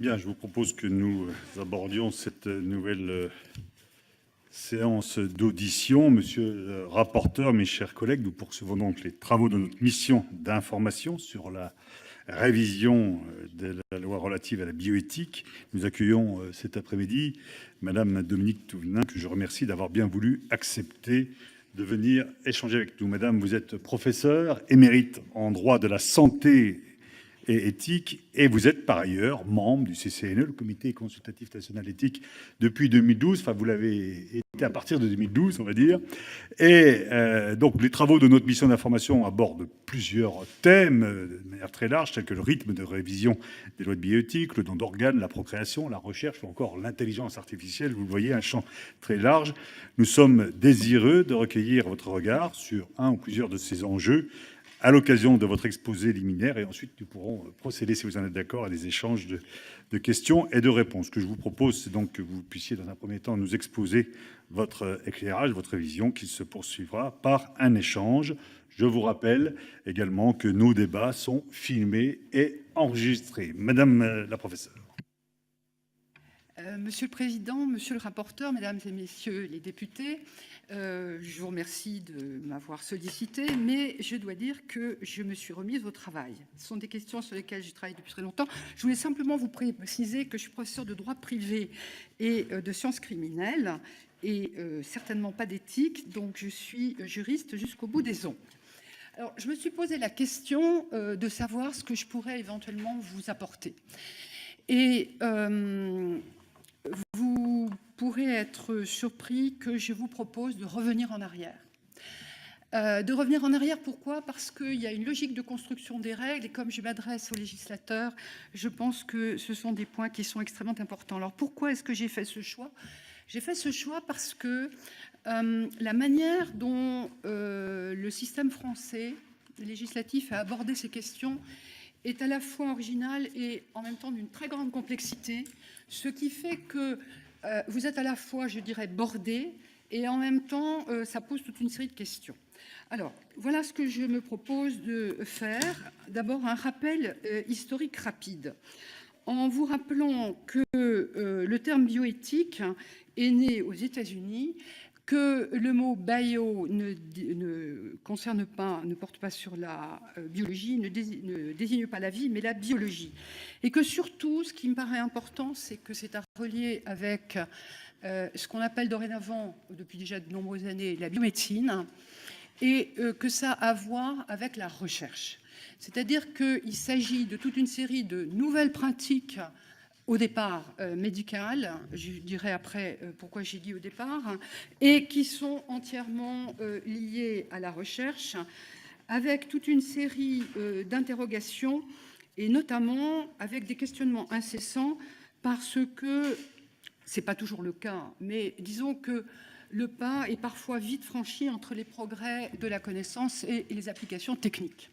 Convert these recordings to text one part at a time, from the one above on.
Bien, je vous propose que nous abordions cette nouvelle séance d'audition. Monsieur le rapporteur, mes chers collègues, nous poursuivons donc les travaux de notre mission d'information sur la révision de la loi relative à la bioéthique. Nous accueillons cet après-midi Madame Dominique Touvenin, que je remercie d'avoir bien voulu accepter de venir échanger avec nous. Madame, vous êtes professeure émérite en droit de la santé et éthique, et vous êtes par ailleurs membre du CCNE, le Comité consultatif national éthique, depuis 2012. Enfin, vous l'avez été à partir de 2012, on va dire. Et donc, les travaux de notre mission d'information abordent plusieurs thèmes de manière très large, tels que le rythme de révision des lois de bioéthique, le don d'organes, la procréation, la recherche ou encore l'intelligence artificielle. Vous le voyez, un champ très large. Nous sommes désireux de recueillir votre regard sur un ou plusieurs de ces enjeux à l'occasion de votre exposé liminaire, et ensuite nous pourrons procéder, si vous en êtes d'accord, à des échanges de questions et de réponses. Ce que je vous propose, c'est donc que vous puissiez dans un premier temps nous exposer votre éclairage, votre vision, qui se poursuivra par un échange. Je vous rappelle également que nos débats sont filmés et enregistrés. Madame la professeure. Monsieur le Président, Monsieur le rapporteur, Mesdames et Messieurs les députés, je vous remercie de m'avoir sollicité, mais je dois dire que je me suis remise au travail. Ce sont des questions sur lesquelles j'ai travaillé depuis très longtemps. Je voulais simplement vous préciser que je suis professeure de droit privé et de sciences criminelles, et certainement pas d'éthique, donc je suis juriste jusqu'au bout des ongles. Alors, je me suis posé la question de savoir ce que je pourrais éventuellement vous apporter. Et vous pourrez être surpris que je vous propose de revenir en arrière. Pourquoi ? Parce qu'il y a une logique de construction des règles, et comme je m'adresse aux législateurs, je pense que ce sont des points qui sont extrêmement importants. Alors pourquoi est-ce que j'ai fait ce choix ? J'ai fait ce choix parce que la manière dont le système français législatif a abordé ces questions est à la fois originale et en même temps d'une très grande complexité, ce qui fait que vous êtes à la fois, je dirais, bordé, et en même temps, ça pose toute une série de questions. Alors, voilà ce que je me propose de faire. D'abord, un rappel historique rapide. En vous rappelant que le terme bioéthique est né aux États-Unis, que le mot bio ne concerne pas, ne porte pas sur la biologie, ne désigne pas la vie, mais la biologie. Et que surtout, ce qui me paraît important, c'est que c'est à relier avec ce qu'on appelle dorénavant, depuis déjà de nombreuses années, la biomédecine, et que ça a à voir avec la recherche. C'est-à-dire qu'il s'agit de toute une série de nouvelles pratiques au départ médicales, je dirais après pourquoi j'ai dit au départ, et qui sont entièrement liées à la recherche, avec toute une série d'interrogations, et notamment avec des questionnements incessants, parce que, ce n'est pas toujours le cas, mais disons que le pas est parfois vite franchi entre les progrès de la connaissance et les applications techniques.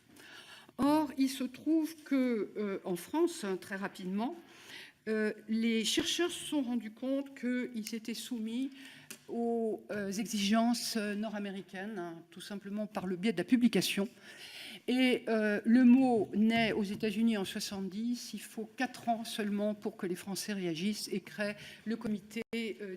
Or, il se trouve qu'en France, très rapidement, les chercheurs se sont rendus compte qu'ils étaient soumis aux exigences nord-américaines, tout simplement par le biais de la publication. Et le mot naît aux États-Unis en 1970. Il faut 4 ans seulement pour que les Français réagissent et créent le comité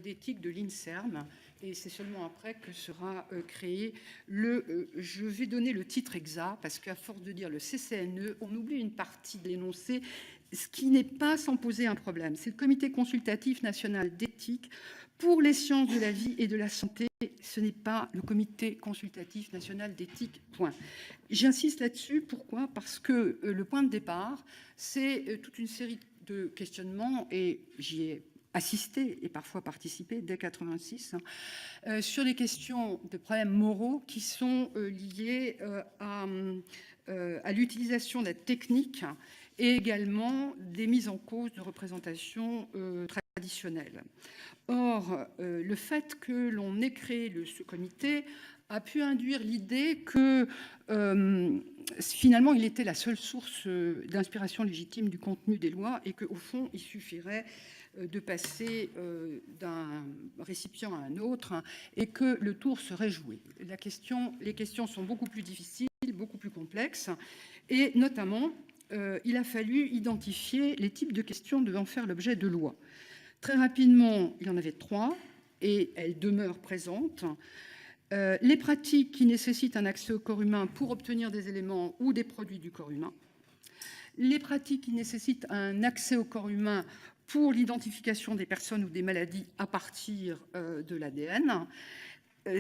d'éthique de l'INSERM. Et c'est seulement après que sera créé je vais donner le titre exact, parce qu'à force de dire le CCNE, on oublie une partie de l'énoncé, ce qui n'est pas sans poser un problème. C'est le Comité consultatif national d'éthique pour les sciences de la vie et de la santé. Ce n'est pas le Comité consultatif national d'éthique, point. J'insiste là-dessus, pourquoi ? Parce que le point de départ, c'est toute une série de questionnements, et j'y ai assisté et parfois participé dès 1986, sur les questions de problèmes moraux qui sont liés à l'utilisation de la technique et également des mises en cause de représentations traditionnelles. Or, le fait que l'on ait créé ce comité a pu induire l'idée que finalement il était la seule source d'inspiration légitime du contenu des lois, et qu'au fond il suffirait de passer d'un récipient à un autre, et que le tour serait joué. Les questions sont beaucoup plus difficiles, beaucoup plus complexes, et notamment il a fallu identifier les types de questions devant faire l'objet de lois. Très rapidement, il y en avait 3 et elles demeurent présentes. Les pratiques qui nécessitent un accès au corps humain pour obtenir des éléments ou des produits du corps humain. Les pratiques qui nécessitent un accès au corps humain pour l'identification des personnes ou des maladies à partir de l'ADN.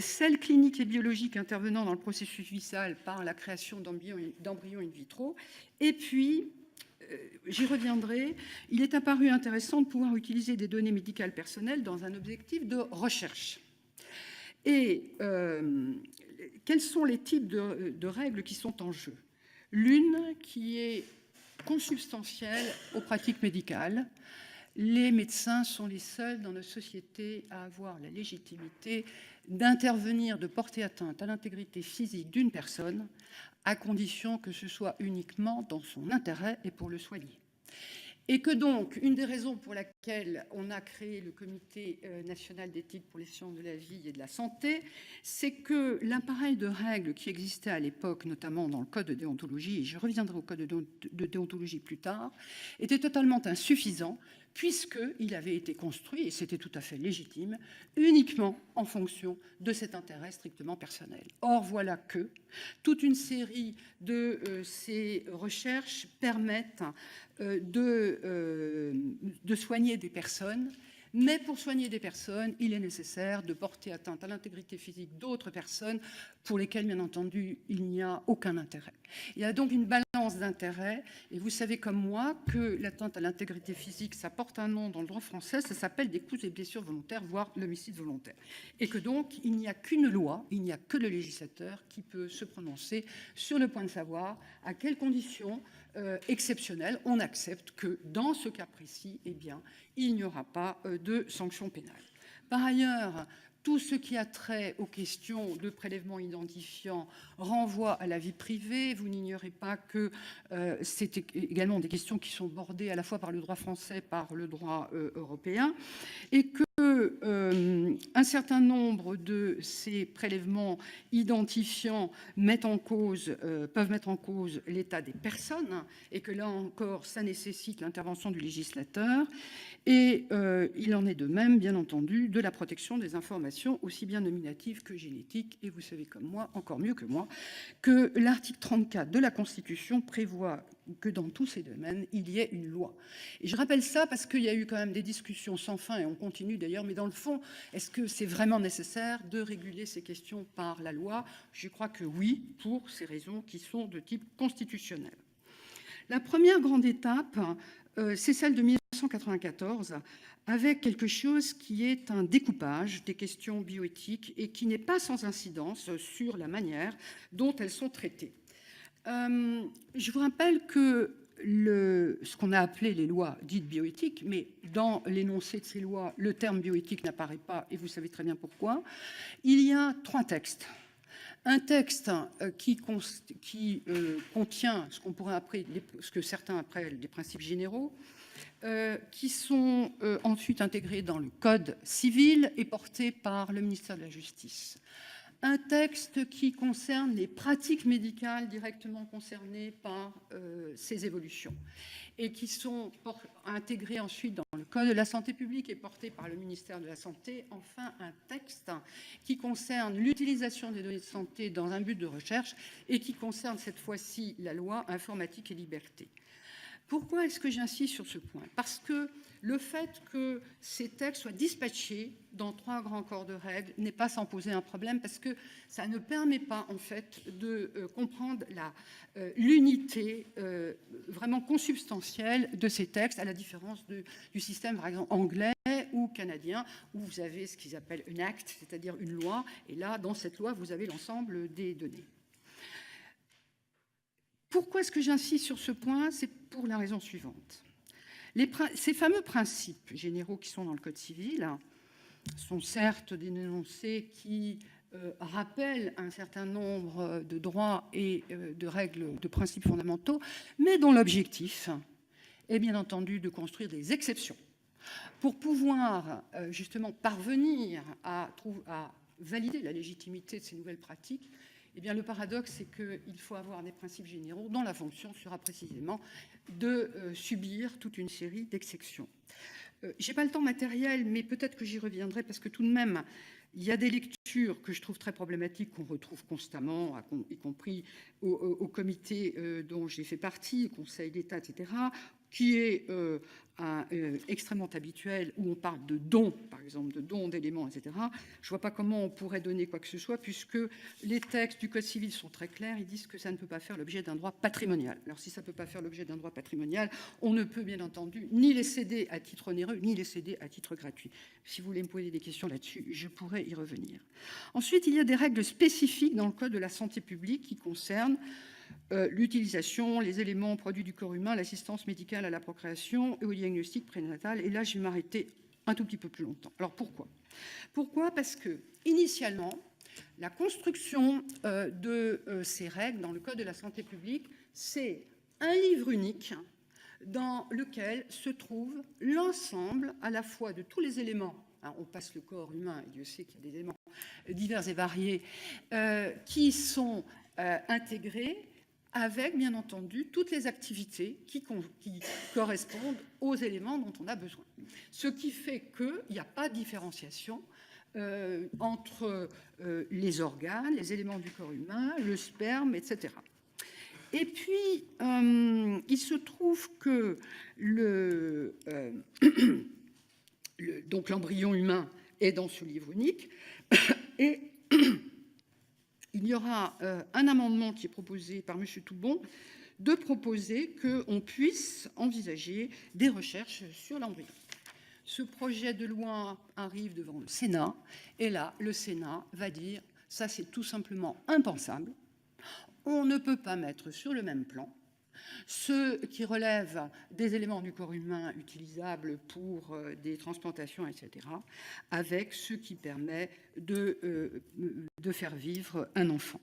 Celles cliniques et biologiques intervenant dans le processus vital par la création d'embryons in vitro. Et puis, j'y reviendrai, il est apparu intéressant de pouvoir utiliser des données médicales personnelles dans un objectif de recherche. Et quels sont les types de règles qui sont en jeu? L'une qui est consubstantielle aux pratiques médicales. Les médecins sont les seuls dans notre société à avoir la légitimité d'intervenir, de porter atteinte à l'intégrité physique d'une personne, à condition que ce soit uniquement dans son intérêt et pour le soigner. Et que donc, une des raisons pour laquelle on a créé le Comité national d'éthique pour les sciences de la vie et de la santé, c'est que l'appareil de règles qui existait à l'époque, notamment dans le code de déontologie, et je reviendrai au code de déontologie plus tard, était totalement insuffisant, puisqu'il avait été construit, et c'était tout à fait légitime, uniquement en fonction de cet intérêt strictement personnel. Or, voilà que toute une série de ces recherches permettent de soigner des personnes, mais pour soigner des personnes, il est nécessaire de porter atteinte à l'intégrité physique d'autres personnes pour lesquelles, bien entendu, il n'y a aucun intérêt. Il y a donc une balance d'intérêts, et vous savez comme moi que l'atteinte à l'intégrité physique, ça porte un nom dans le droit français, ça s'appelle des coups et blessures volontaires, voire l'homicide volontaire. Et que donc, il n'y a qu'une loi, il n'y a que le législateur qui peut se prononcer sur le point de savoir à quelles conditions exceptionnelles on accepte que, dans ce cas précis, eh bien, il n'y aura pas de sanction pénale. Par ailleurs, tout ce qui a trait aux questions de prélèvement identifiant renvoie à la vie privée. Vous n'ignorez pas que c'est également des questions qui sont bordées à la fois par le droit français, par le droit européen, et que un certain nombre de ces prélèvements identifiants peuvent mettre en cause l'état des personnes, et que là encore, ça nécessite l'intervention du législateur. Et il en est de même, bien entendu, de la protection des informations, aussi bien nominatives que génétiques. Et vous savez comme moi, encore mieux que moi, que l'article 34 de la Constitution prévoit que dans tous ces domaines, il y ait une loi. Et je rappelle ça parce qu'il y a eu quand même des discussions sans fin, et on continue d'ailleurs, mais dans le fond, est-ce que c'est vraiment nécessaire de réguler ces questions par la loi? Je crois que oui, pour ces raisons qui sont de type constitutionnel. La première grande étape, c'est celle de 1994, avec quelque chose qui est un découpage des questions bioéthiques et qui n'est pas sans incidence sur la manière dont elles sont traitées. Je vous rappelle que ce qu'on a appelé les lois dites bioéthiques, mais dans l'énoncé de ces lois, le terme bioéthique n'apparaît pas, et vous savez très bien pourquoi. Il y a 3 textes. Un texte qui contient ce qu'on pourrait appeler, ce que certains appellent des principes généraux, qui sont ensuite intégrés dans le Code civil et portés par le ministère de la Justice. Un texte qui concerne les pratiques médicales directement concernées par ces évolutions et qui sont intégrés ensuite dans le Code de la santé publique et portés par le ministère de la Santé. Enfin, un texte qui concerne l'utilisation des données de santé dans un but de recherche et qui concerne cette fois-ci la loi informatique et liberté. Pourquoi est-ce que j'insiste sur ce point? Parce que le fait que ces textes soient dispatchés dans 3 grands corps de règles n'est pas sans poser un problème, parce que ça ne permet pas, en fait, de comprendre l'unité vraiment consubstantielle de ces textes, à la différence du système, par exemple, anglais ou canadien, où vous avez ce qu'ils appellent un act, c'est-à-dire une loi, et là, dans cette loi, vous avez l'ensemble des données. Pourquoi est-ce que j'insiste sur ce point? C'est pour la raison suivante. Ces fameux principes généraux qui sont dans le Code civil sont certes des énoncés qui rappellent un certain nombre de droits et de règles, de principes fondamentaux, mais dont l'objectif est bien entendu de construire des exceptions pour pouvoir justement parvenir à valider la légitimité de ces nouvelles pratiques. Eh bien, le paradoxe, c'est qu'il faut avoir des principes généraux dont la fonction sera précisément de subir toute une série d'exceptions. Je n'ai pas le temps matériel, mais peut-être que j'y reviendrai, parce que tout de même, il y a des lectures que je trouve très problématiques, qu'on retrouve constamment, y compris au comité dont j'ai fait partie, au Conseil d'État, etc., qui est extrêmement habituel, où on parle de dons, par exemple, de dons d'éléments, etc. Je ne vois pas comment on pourrait donner quoi que ce soit, puisque les textes du Code civil sont très clairs, ils disent que ça ne peut pas faire l'objet d'un droit patrimonial. Alors si ça ne peut pas faire l'objet d'un droit patrimonial, on ne peut bien entendu ni les céder à titre onéreux, ni les céder à titre gratuit. Si vous voulez me poser des questions là-dessus, je pourrais y revenir. Ensuite, il y a des règles spécifiques dans le Code de la santé publique qui concernent l'utilisation, les éléments produits du corps humain, l'assistance médicale à la procréation et au diagnostic prénatal. Et là, je vais m'arrêter un tout petit peu plus longtemps. Alors pourquoi ? Pourquoi ? Parce que, initialement, la construction de ces règles dans le Code de la santé publique, c'est un livre unique dans lequel se trouve l'ensemble à la fois de tous les éléments. On passe le corps humain, et Dieu sait qu'il y a des éléments divers et variés qui sont intégrés avec, bien entendu, toutes les activités qui correspondent aux éléments dont on a besoin. Ce qui fait qu'il n'y a pas de différenciation entre les organes, les éléments du corps humain, le sperme, etc. Et puis, il se trouve que donc l'embryon humain est dans ce livre unique, et il y aura un amendement qui est proposé par M. Toubon de proposer qu'on puisse envisager des recherches sur l'embryon. Ce projet de loi arrive devant le Sénat, et là, le Sénat va dire « ça, c'est tout simplement impensable, on ne peut pas mettre sur le même plan ce qui relève des éléments du corps humain utilisables pour des transplantations, etc., avec ce qui permet de faire vivre un enfant. »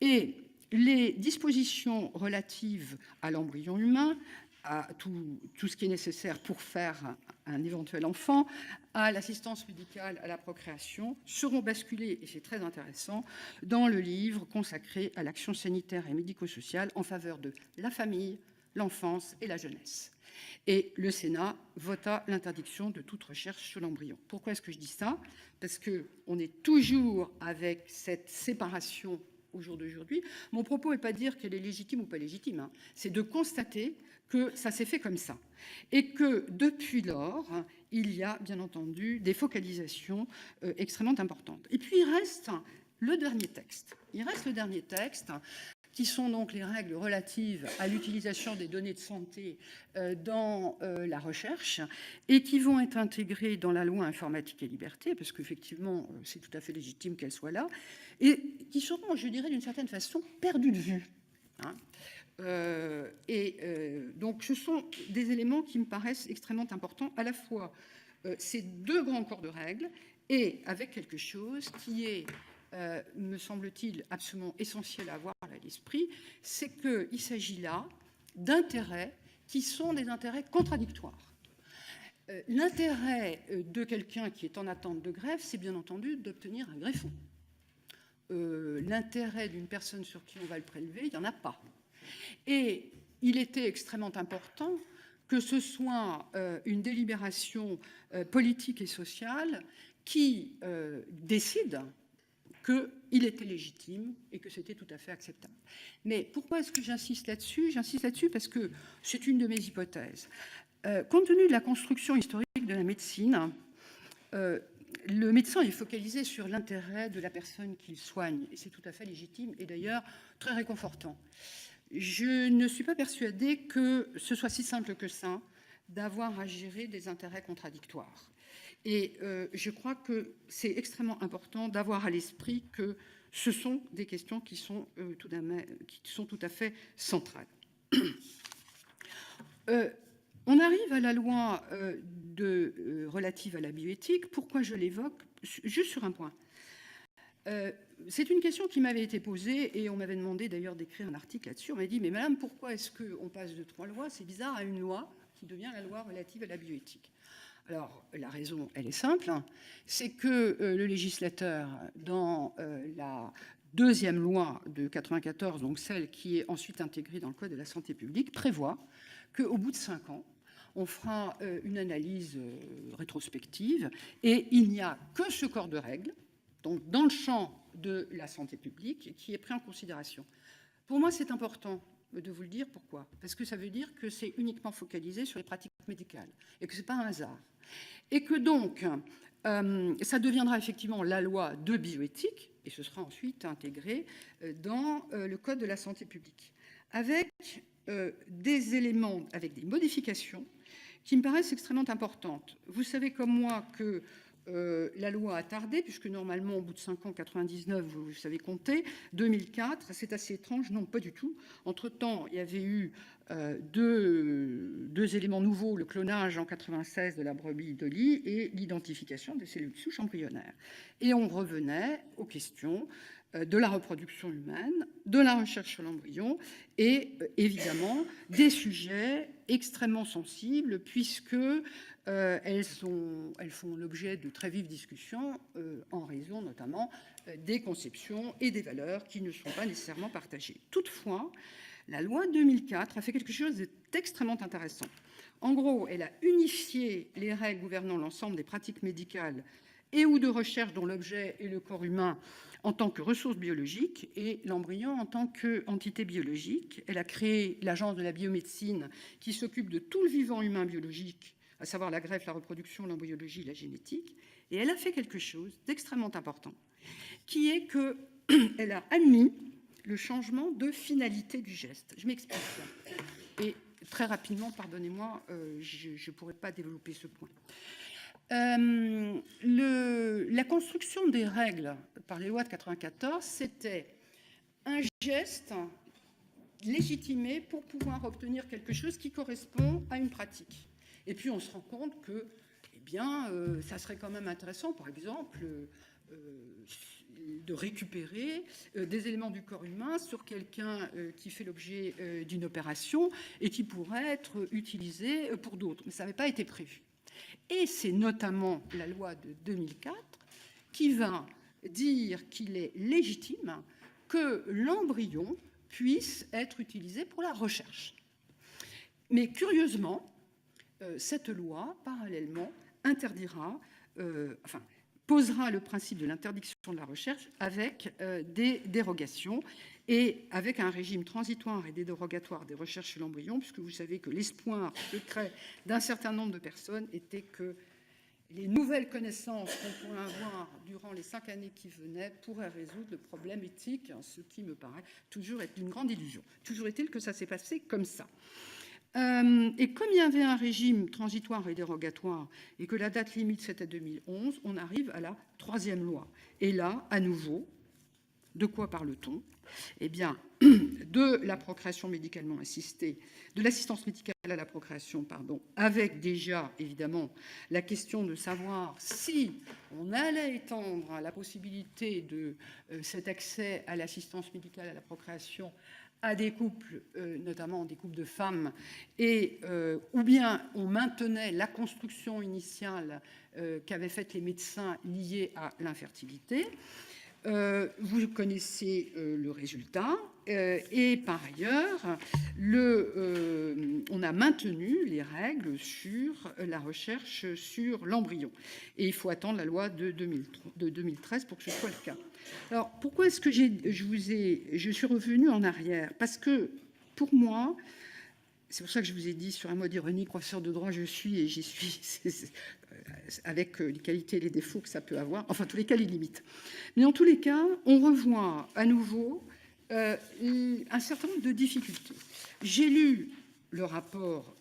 Et les dispositions relatives à l'embryon humain, à tout ce qui est nécessaire pour faire un éventuel enfant, à l'assistance médicale à la procréation, seront basculées, et c'est très intéressant, dans le livre consacré à l'action sanitaire et médico-sociale en faveur de la famille, l'enfance et la jeunesse. Et le Sénat vota l'interdiction de toute recherche sur l'embryon. Pourquoi est-ce que je dis ça ? Parce qu'on est toujours avec cette séparation au jour d'aujourd'hui. Mon propos n'est pas de dire qu'elle est légitime ou pas légitime, hein. C'est de constater que ça s'est fait comme ça. Et que depuis lors, il y a bien entendu des focalisations extrêmement importantes. Et puis il reste le dernier texte. Il reste le dernier texte, qui sont donc les règles relatives à l'utilisation des données de santé dans la recherche, et qui vont être intégrées dans la loi informatique et liberté, parce qu'effectivement, c'est tout à fait légitime qu'elles soient là, et qui seront, je dirais, d'une certaine façon, perdues de vue. Hein. Donc, ce sont des éléments qui me paraissent extrêmement importants, à la fois ces deux grands corps de règles, et avec quelque chose qui est, me semble-t-il, absolument essentiel à avoir à l'esprit, c'est qu'il s'agit là d'intérêts qui sont des intérêts contradictoires. L'intérêt de quelqu'un qui est en attente de greffe, c'est bien entendu d'obtenir un greffon. L'intérêt d'une personne sur qui on va le prélever, il n'y en a pas. Et il était extrêmement important que ce soit une délibération politique et sociale qui décide qu'il était légitime et que c'était tout à fait acceptable. Mais pourquoi est-ce que j'insiste là-dessus ? J'insiste là-dessus parce que c'est une de mes hypothèses. Compte tenu de la construction historique de la médecine, le médecin est focalisé sur l'intérêt de la personne qu'il soigne, et c'est tout à fait légitime et d'ailleurs très réconfortant. Je ne suis pas persuadée que ce soit si simple que ça d'avoir à gérer des intérêts contradictoires. Et je crois que c'est extrêmement important d'avoir à l'esprit que ce sont des questions qui sont tout à fait centrales. On arrive à la loi relative à la bioéthique. Pourquoi je l'évoque ? Juste sur un point. C'est une question qui m'avait été posée et on m'avait demandé d'ailleurs d'écrire un article là-dessus. On m'a dit, mais madame, pourquoi est-ce qu'on passe de 3 lois, c'est bizarre, à une loi qui devient la loi relative à la bioéthique ? Alors, la raison, elle est simple, hein, c'est que le législateur, dans deuxième loi de 1994, donc celle qui est ensuite intégrée dans le Code de la santé publique, prévoit qu'au bout de 5 ans, on fera une analyse rétrospective et il n'y a que ce corps de règles, donc dans le champ de la santé publique, qui est pris en considération. Pour moi, c'est important de vous le dire. Pourquoi ? Parce que ça veut dire que c'est uniquement focalisé sur les pratiques médicales et que ce n'est pas un hasard. Et que donc, ça deviendra effectivement la loi de bioéthique et ce sera ensuite intégré dans le Code de la santé publique, avec des éléments, avec des modifications qui me paraissent extrêmement importantes. Vous savez comme moi que la loi a tardé, puisque normalement, au bout de 5 ans, 99, vous savez compter, 2004, c'est assez étrange, non, pas du tout. Entre-temps, il y avait eu deux éléments nouveaux, le clonage en 96 de la brebis de lit et l'identification des cellules souches embryonnaires. Et on revenait aux questions de la reproduction humaine, de la recherche sur l'embryon et évidemment des sujets extrêmement sensibles puisque elles font l'objet de très vives discussions en raison notamment des conceptions et des valeurs qui ne sont pas nécessairement partagées. Toutefois, la loi 2004 a fait quelque chose d'extrêmement intéressant. En gros, elle a unifié les règles gouvernant l'ensemble des pratiques médicales et ou de recherche dont l'objet est le corps humain en tant que ressource biologique et l'embryon en tant qu'entité biologique. Elle a créé l'Agence de la biomédecine qui s'occupe de tout le vivant humain biologique, à savoir la greffe, la reproduction, l'embryologie, la génétique. Et elle a fait quelque chose d'extrêmement important, qui est qu'elle a admis le changement de finalité du geste. Je m'explique. Et très rapidement, pardonnez-moi, je ne pourrais pas développer ce point. La construction des règles par les lois de 1994, c'était un geste légitimé pour pouvoir obtenir quelque chose qui correspond à une pratique. Et puis on se rend compte que, eh bien, ça serait quand même intéressant, par exemple, de récupérer des éléments du corps humain sur quelqu'un qui fait l'objet d'une opération et qui pourrait être utilisé pour d'autres. Mais ça n'avait pas été prévu. Et c'est notamment la loi de 2004 qui va dire qu'il est légitime que l'embryon puisse être utilisé pour la recherche. Mais curieusement, cette loi, parallèlement, posera le principe de l'interdiction de la recherche avec des dérogations et avec un régime transitoire et dérogatoire des recherches sur l'embryon, puisque vous savez que l'espoir secret d'un certain nombre de personnes était que les nouvelles connaissances qu'on pourrait avoir durant les 5 années qui venaient pourraient résoudre le problème éthique, ce qui me paraît toujours être une grande illusion. Toujours est-il que ça s'est passé comme ça. Et comme il y avait un régime transitoire et dérogatoire et que la date limite c'était 2011, on arrive à la 3e loi. Et là, à nouveau, de quoi parle-t-on ? Eh bien, de la procréation médicalement assistée, de l'assistance médicale à la procréation, pardon, avec déjà, évidemment, la question de savoir si on allait étendre la possibilité de cet accès à l'assistance médicale à la procréation à des couples, notamment des couples de femmes, ou bien on maintenait la construction initiale qu'avaient faite les médecins liée à l'infertilité. Vous connaissez le résultat. Et par ailleurs, on a maintenu les règles sur la recherche sur l'embryon. Et il faut attendre la loi de 2013 pour que ce soit le cas. Alors, pourquoi est-ce que je suis revenue en arrière ? Parce que, pour moi, c'est pour ça que je vous ai dit, sur un mode ironique, professeur de droit, je suis et j'y suis, avec les qualités et les défauts que ça peut avoir, enfin, en tous les cas, les limites. Mais en tous les cas, on revoit à nouveau un certain nombre de difficultés. J'ai lu le rapport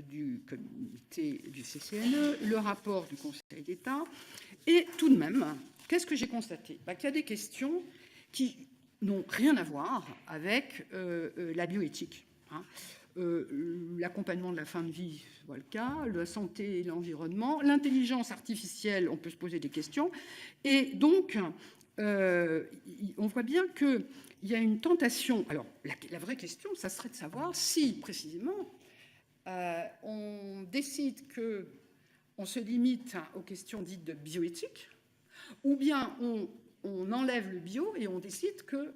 du comité du CCNE, le rapport du Conseil d'État, et tout de même, qu'est-ce que j'ai constaté ? Qu'il y a des questions qui n'ont rien à voir avec la bioéthique. L'accompagnement de la fin de vie, c'est pas le cas, la santé et l'environnement, l'intelligence artificielle, on peut se poser des questions. Et donc, on voit bien qu'il y a une tentation. Alors, la vraie question, ça serait de savoir si, précisément, on décide qu'on se limite aux questions dites de bioéthique, ou bien on on enlève le bio et on décide qu'il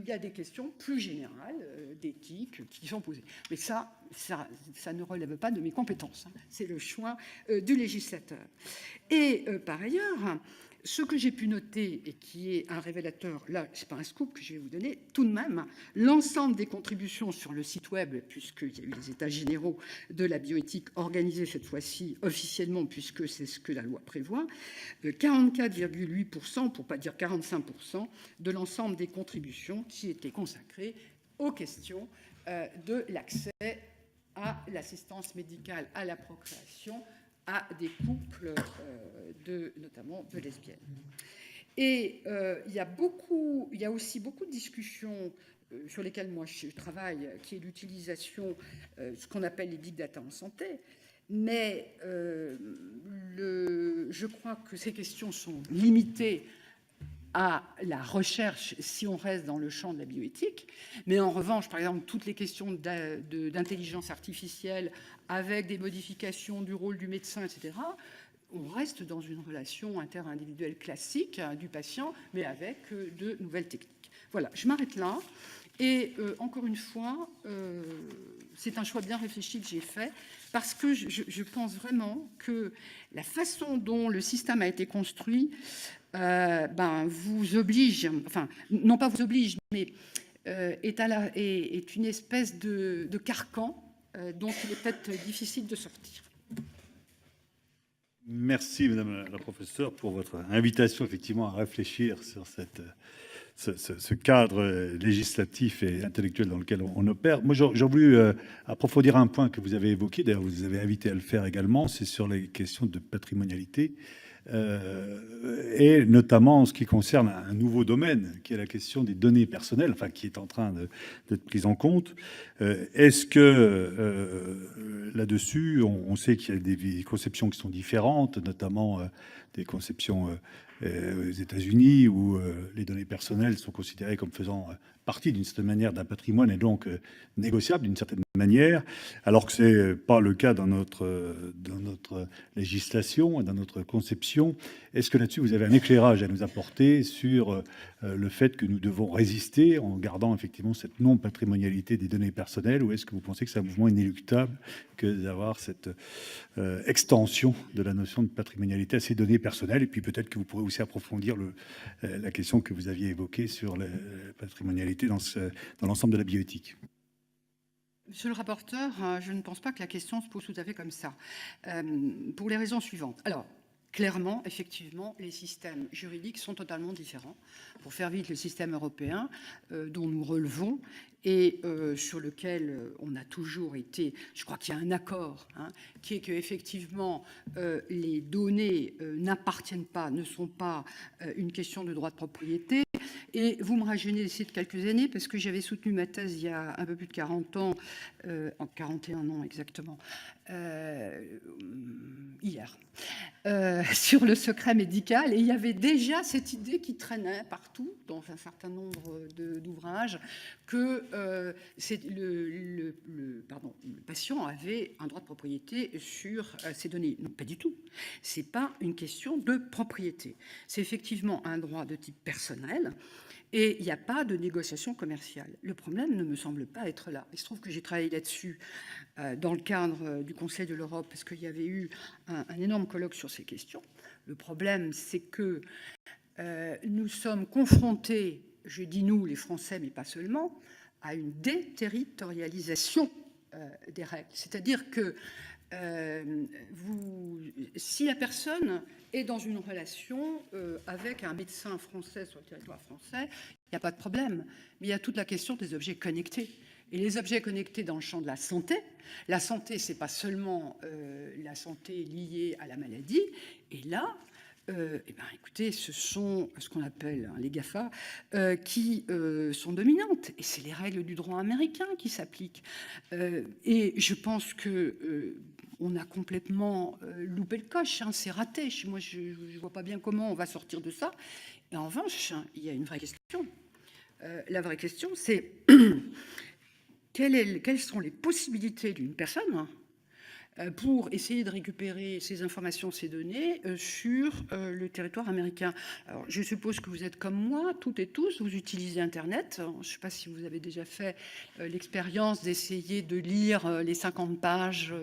y a des questions plus générales d'éthique qui sont posées. Mais ça ne relève pas de mes compétences. C'est le choix du législateur. Et par ailleurs, ce que j'ai pu noter et qui est un révélateur, là, ce n'est pas un scoop que je vais vous donner, tout de même, l'ensemble des contributions sur le site web, puisqu'il y a eu les états généraux de la bioéthique organisés cette fois-ci officiellement, puisque c'est ce que la loi prévoit, 44,8%, pour ne pas dire 45%, de l'ensemble des contributions qui étaient consacrées aux questions de l'accès à l'assistance médicale à la procréation à des couples, notamment de lesbiennes. Et il y a aussi beaucoup de discussions sur lesquelles moi je travaille, qui est l'utilisation, ce qu'on appelle les big data en santé. Mais je crois que ces questions sont limitées à la recherche si on reste dans le champ de la bioéthique. Mais en revanche, par exemple, toutes les questions d'intelligence artificielle avec des modifications du rôle du médecin, etc., on reste dans une relation interindividuelle classique du patient, mais avec de nouvelles techniques. Voilà, je m'arrête là. Et encore une fois, c'est un choix bien réfléchi que j'ai fait, parce que je pense vraiment que la façon dont le système a été construit vous oblige, enfin, non pas vous oblige, mais est une espèce de carcan dont il est peut-être difficile de sortir. Merci, Madame la professeure, pour votre invitation, effectivement, à réfléchir sur ce cadre législatif et intellectuel dans lequel on opère. Moi, j'ai voulu approfondir un point que vous avez évoqué, d'ailleurs, vous avez invité à le faire également, c'est sur les questions de patrimonialité. Et notamment en ce qui concerne un nouveau domaine, qui est la question des données personnelles, enfin, qui est en train d'être prise en compte. Est-ce que là-dessus, on sait qu'il y a des conceptions qui sont différentes, notamment des conceptions aux États-Unis où les données personnelles sont considérées comme faisant partie d'une certaine manière d'un patrimoine et donc négociable d'une certaine manière, alors que c'est pas le cas dans notre législation et dans notre conception. Est-ce que là-dessus vous avez un éclairage à nous apporter sur le fait que nous devons résister en gardant effectivement cette non-patrimonialité des données personnelles, ou est-ce que vous pensez que c'est un mouvement inéluctable que d'avoir cette extension de la notion de patrimonialité à ces données personnelles? Et puis peut-être que vous pourrez aussi approfondir la question que vous aviez évoquée sur la patrimonialité dans l'ensemble de la bioéthique. Monsieur le rapporteur, je ne pense pas que la question se pose tout à fait comme ça, pour les raisons suivantes. Alors, clairement, effectivement, les systèmes juridiques sont totalement différents. Pour faire vite, le système européen, dont nous relevons, et sur lequel on a toujours été, je crois qu'il y a un accord, qui est qu'effectivement, les données n'appartiennent pas, ne sont pas une question de droit de propriété. Et vous me rajeunissez de quelques années, parce que j'avais soutenu ma thèse il y a un peu plus de 40 ans, en 41 ans exactement, hier, sur le secret médical. Et il y avait déjà cette idée qui traînait partout, dans un certain nombre d'ouvrages, que le patient avait un droit de propriété sur ces données. Non, pas du tout. Ce n'est pas une question de propriété. C'est effectivement un droit de type personnel. Et il n'y a pas de négociation commerciale. Le problème ne me semble pas être là. Il se trouve que j'ai travaillé là-dessus dans le cadre du Conseil de l'Europe, parce qu'il y avait eu un énorme colloque sur ces questions. Le problème, c'est que nous sommes confrontés, je dis nous, les Français, mais pas seulement, à une déterritorialisation des règles. C'est-à-dire que si la personne est dans une relation avec un médecin français sur le territoire français, il n'y a pas de problème. Mais il y a toute la question des objets connectés. Et les objets connectés dans le champ de la santé, ce n'est pas seulement la santé liée à la maladie. Et là, écoutez, ce sont ce qu'on appelle les GAFA qui sont dominantes. Et c'est les règles du droit américain qui s'appliquent. Et je pense que on a complètement loupé le coche. C'est raté. Moi, je ne vois pas bien comment on va sortir de ça. Et en revanche, il y a une vraie question. La vraie question, c'est quelles sont les possibilités d'une personne pour essayer de récupérer ces informations, ces données sur le territoire américain. Alors, je suppose que vous êtes comme moi, toutes et tous, vous utilisez Internet. Alors, je ne sais pas si vous avez déjà fait l'expérience d'essayer de lire les 50 pages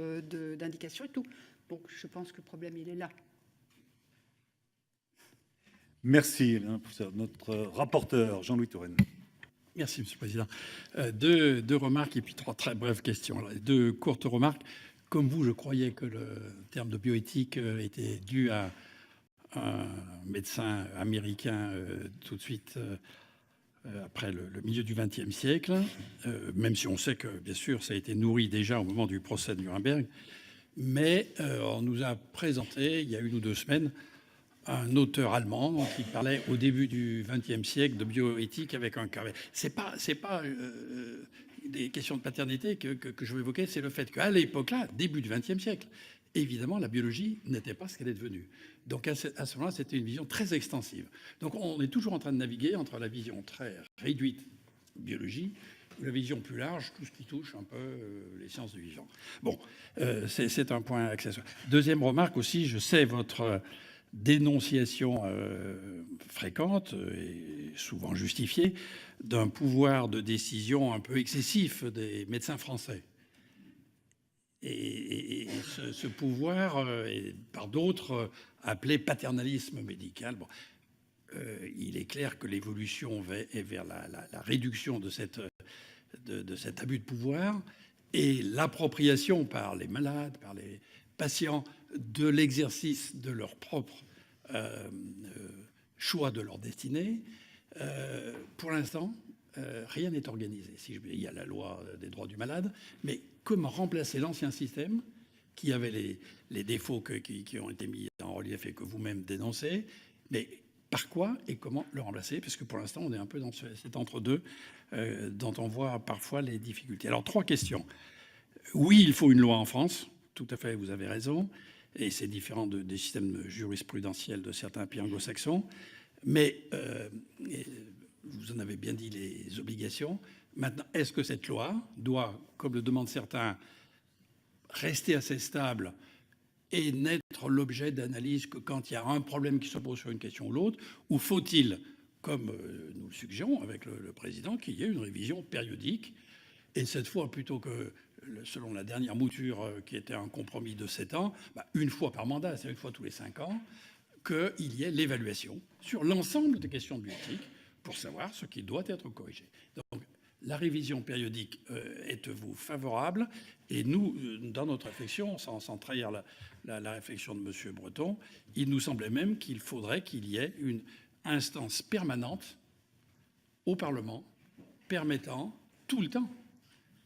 d'indications et tout. Donc, je pense que le problème, il est là. Merci, professeur. Notre rapporteur, Jean-Louis Touraine. Merci, Monsieur le Président. Deux remarques et puis trois très brèves questions. Alors, deux courtes remarques. Comme vous, je croyais que le terme de bioéthique était dû à un médecin américain tout de suite après le milieu du XXe siècle, même si on sait que, bien sûr, ça a été nourri déjà au moment du procès de Nuremberg. Mais on nous a présenté, il y a 1 ou 2 semaines, un auteur allemand qui parlait au début du XXe siècle de bioéthique avec un carré. C'est pas des questions de paternité que je veux évoquer, c'est le fait qu'à l'époque-là, début du XXe siècle, évidemment, la biologie n'était pas ce qu'elle est devenue. Donc à ce moment-là, c'était une vision très extensive. Donc on est toujours en train de naviguer entre la vision très réduite biologie ou la vision plus large, tout ce qui touche un peu les sciences du vivant. Bon, c'est un point accessoire. Deuxième remarque aussi, je sais votre dénonciation fréquente et souvent justifiée d'un pouvoir de décision un peu excessif des médecins français. Et ce pouvoir est par d'autres appelé paternalisme médical. Bon, il est clair que l'évolution est vers la réduction de cet abus de pouvoir et l'appropriation par les malades, par les patients, de l'exercice de leur propre choix de leur destinée. Pour l'instant, rien n'est organisé. Il y a la loi des droits du malade, mais comment remplacer l'ancien système qui avait les défauts qui ont été mis en relief et que vous-même dénoncez, mais par quoi et comment le remplacer? Parce que pour l'instant, on est un peu dans cet entre-deux dont on voit parfois les difficultés. Alors, 3 questions. Oui, il faut une loi en France. Tout à fait, vous avez raison. Et c'est différent des systèmes jurisprudentiels de certains pays anglo-saxons. Mais vous en avez bien dit les obligations. Maintenant, est-ce que cette loi doit, comme le demandent certains, rester assez stable et n'être l'objet d'analyse que quand il y a un problème qui se pose sur une question ou l'autre? Ou faut-il, comme nous le suggérons avec le président, qu'il y ait une révision périodique? Et cette fois, plutôt que, selon la dernière mouture qui était un compromis de 7 ans, une fois par mandat, c'est-à-dire une fois tous les 5 ans, qu'il y ait l'évaluation sur l'ensemble des questions de bioéthique pour savoir ce qui doit être corrigé. Donc, la révision périodique êtes-vous favorable? Et nous, dans notre réflexion, sans trahir la réflexion de M. Breton, il nous semblait même qu'il faudrait qu'il y ait une instance permanente au Parlement permettant tout le temps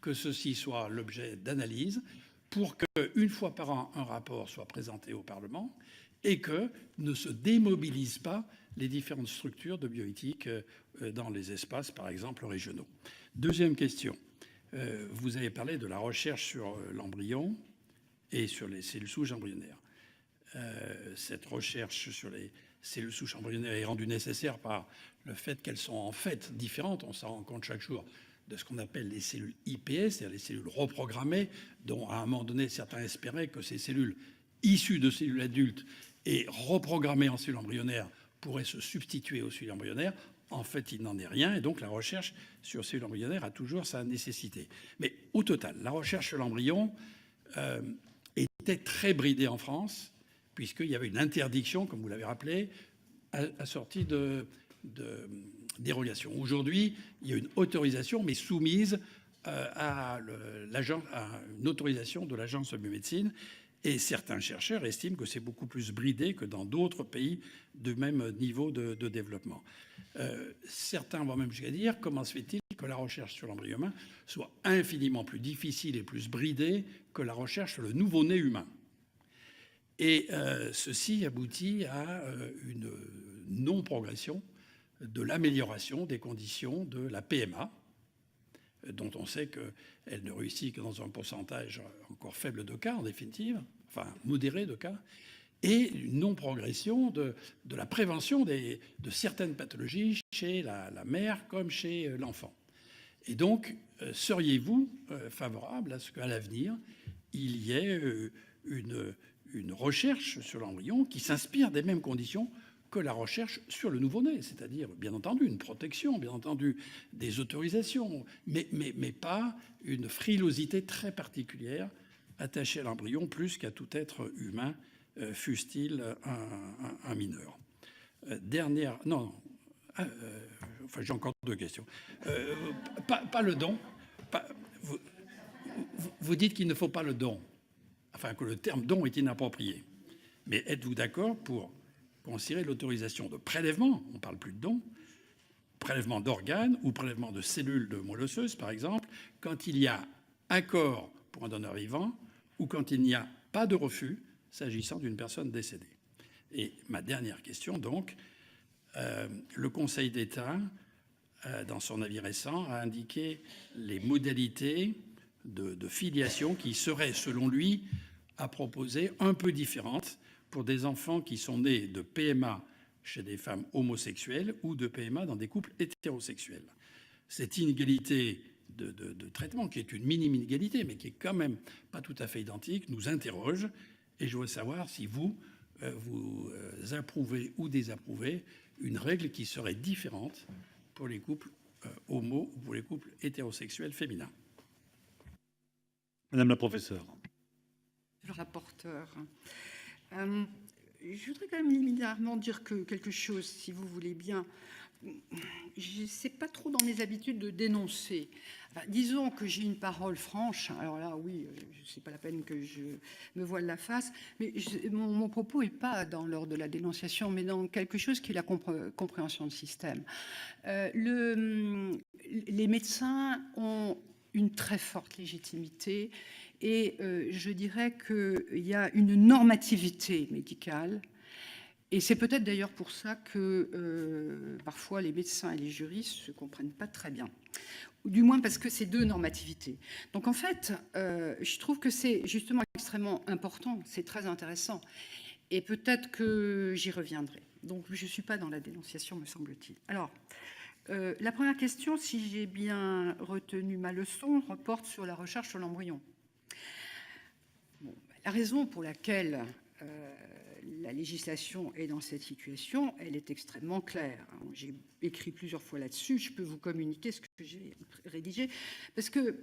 que ceci soit l'objet d'analyse pour qu'une fois par an, un rapport soit présenté au Parlement et que ne se démobilisent pas les différentes structures de bioéthique dans les espaces, par exemple, régionaux. Deuxième question. Vous avez parlé de la recherche sur l'embryon et sur les cellules souches embryonnaires. Cette recherche sur les cellules souches embryonnaires est rendue nécessaire par le fait qu'elles sont en fait différentes. On s'en rend compte chaque jour de ce qu'on appelle les cellules iPS, c'est-à-dire les cellules reprogrammées, dont à un moment donné, certains espéraient que ces cellules issues de cellules adultes et reprogrammées en cellules embryonnaires pourraient se substituer aux cellules embryonnaires. En fait, il n'en est rien, et donc la recherche sur cellules embryonnaires a toujours sa nécessité. Mais au total, la recherche sur l'embryon était très bridée en France, puisqu'il y avait une interdiction, comme vous l'avez rappelé, assortie de dérogation. Aujourd'hui, il y a une autorisation, mais soumise à une autorisation de l'Agence de biomédecine. Et certains chercheurs estiment que c'est beaucoup plus bridé que dans d'autres pays de même niveau de développement. Certains vont même jusqu'à dire comment se fait-il que la recherche sur l'embryon humain soit infiniment plus difficile et plus bridée que la recherche sur le nouveau-né humain. Et ceci aboutit à une non-progression de l'amélioration des conditions de la PMA, dont on sait qu'elle ne réussit que dans un pourcentage encore faible de cas, en définitive, enfin modéré de cas, et une non-progression de la prévention de certaines pathologies chez la mère comme chez l'enfant. Et donc, seriez-vous favorable à ce qu'à l'avenir, il y ait une recherche sur l'embryon qui s'inspire des mêmes conditions que la recherche sur le nouveau-né, c'est-à-dire, bien entendu, une protection, bien entendu, des autorisations, mais pas une frilosité très particulière attachée à l'embryon plus qu'à tout être humain, fût-il un mineur. Dernière... Non, enfin, j'ai encore 2 questions. Pas le don. Vous dites qu'il ne faut pas le don, enfin que le terme don est inapproprié. Mais êtes-vous d'accord pour considérer l'autorisation de prélèvement, on ne parle plus de don, prélèvement d'organes ou prélèvement de cellules de moelle osseuse, par exemple, quand il y a accord pour un donneur vivant ou quand il n'y a pas de refus s'agissant d'une personne décédée. Et ma dernière question, donc, le Conseil d'État, dans son avis récent, a indiqué les modalités de filiation qui seraient, selon lui, à proposer un peu différentes pour des enfants qui sont nés de PMA chez des femmes homosexuelles ou de PMA dans des couples hétérosexuels. Cette inégalité de traitement, qui est une minime inégalité, mais qui est quand même pas tout à fait identique, nous interroge. Et je veux savoir si vous approuvez ou désapprouvez une règle qui serait différente pour les couples homo ou pour les couples hétérosexuels féminins. Madame la professeure. Le rapporteur. Je voudrais quand même liminairement dire quelque chose, si vous voulez bien. Je ne sais pas trop dans mes habitudes de dénoncer. Enfin, disons que j'ai une parole franche. Alors là, oui, ce n'est pas la peine que je me voile la face. Mais mon propos n'est pas dans l'ordre de la dénonciation, mais dans quelque chose qui est la compréhension du système. Les médecins ont une très forte légitimité et je dirais qu'il y a une normativité médicale. Et c'est peut-être d'ailleurs pour ça que parfois les médecins et les juristes ne se comprennent pas très bien. Ou du moins parce que c'est 2 normativités. Donc en fait, je trouve que c'est justement extrêmement important, c'est très intéressant. Et peut-être que j'y reviendrai. Donc je ne suis pas dans la dénonciation, me semble-t-il. Alors, la première question, si j'ai bien retenu ma leçon, reporte sur la recherche sur l'embryon. Bon, la raison pour laquelle la législation est dans cette situation, elle est extrêmement claire. J'ai écrit plusieurs fois là-dessus, je peux vous communiquer ce que j'ai rédigé, parce que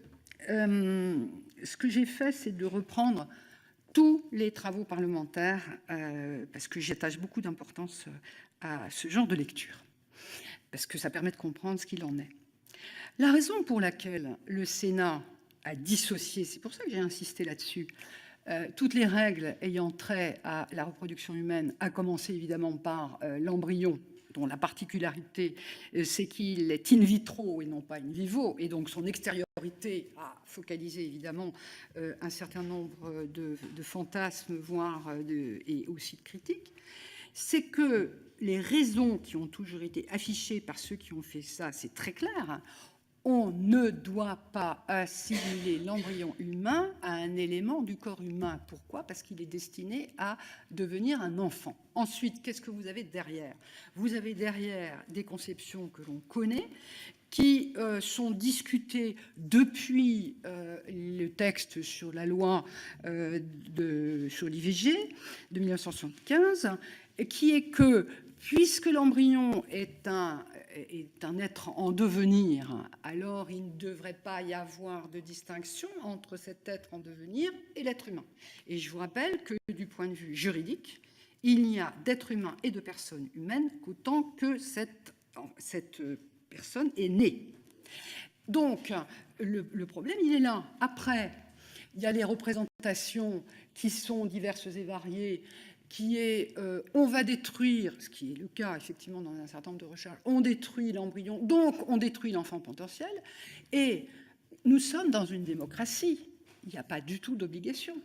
ce que j'ai fait, c'est de reprendre tous les travaux parlementaires, parce que j'attache beaucoup d'importance à ce genre de lecture, parce que ça permet de comprendre ce qu'il en est. La raison pour laquelle le Sénat a dissocié, c'est pour ça que j'ai insisté là-dessus, toutes les règles ayant trait à la reproduction humaine, à commencer évidemment par l'embryon, dont la particularité, c'est qu'il est in vitro et non pas in vivo, et donc son extériorité a focalisé évidemment un certain nombre de fantasmes, voire et aussi de critiques, c'est que les raisons qui ont toujours été affichées par ceux qui ont fait ça, c'est très clair. On ne doit pas assimiler l'embryon humain à un élément du corps humain. Pourquoi ? Parce qu'il est destiné à devenir un enfant. Ensuite, qu'est-ce que vous avez derrière ? Vous avez derrière des conceptions que l'on connaît, qui sont discutées depuis le texte sur la loi sur l'IVG de 1975, qui est que, puisque l'embryon est un être en devenir, alors il ne devrait pas y avoir de distinction entre cet être en devenir et l'être humain. Et je vous rappelle que du point de vue juridique, il n'y a d'être humain et de personne humaine qu'autant que cette personne est née. Donc, le problème, il est là. Après, il y a les représentations qui sont diverses et variées, qui est on va détruire, ce qui est le cas effectivement dans un certain nombre de recherches, on détruit l'embryon, donc on détruit l'enfant potentiel, et nous sommes dans une démocratie, il n'y a pas du tout d'obligation.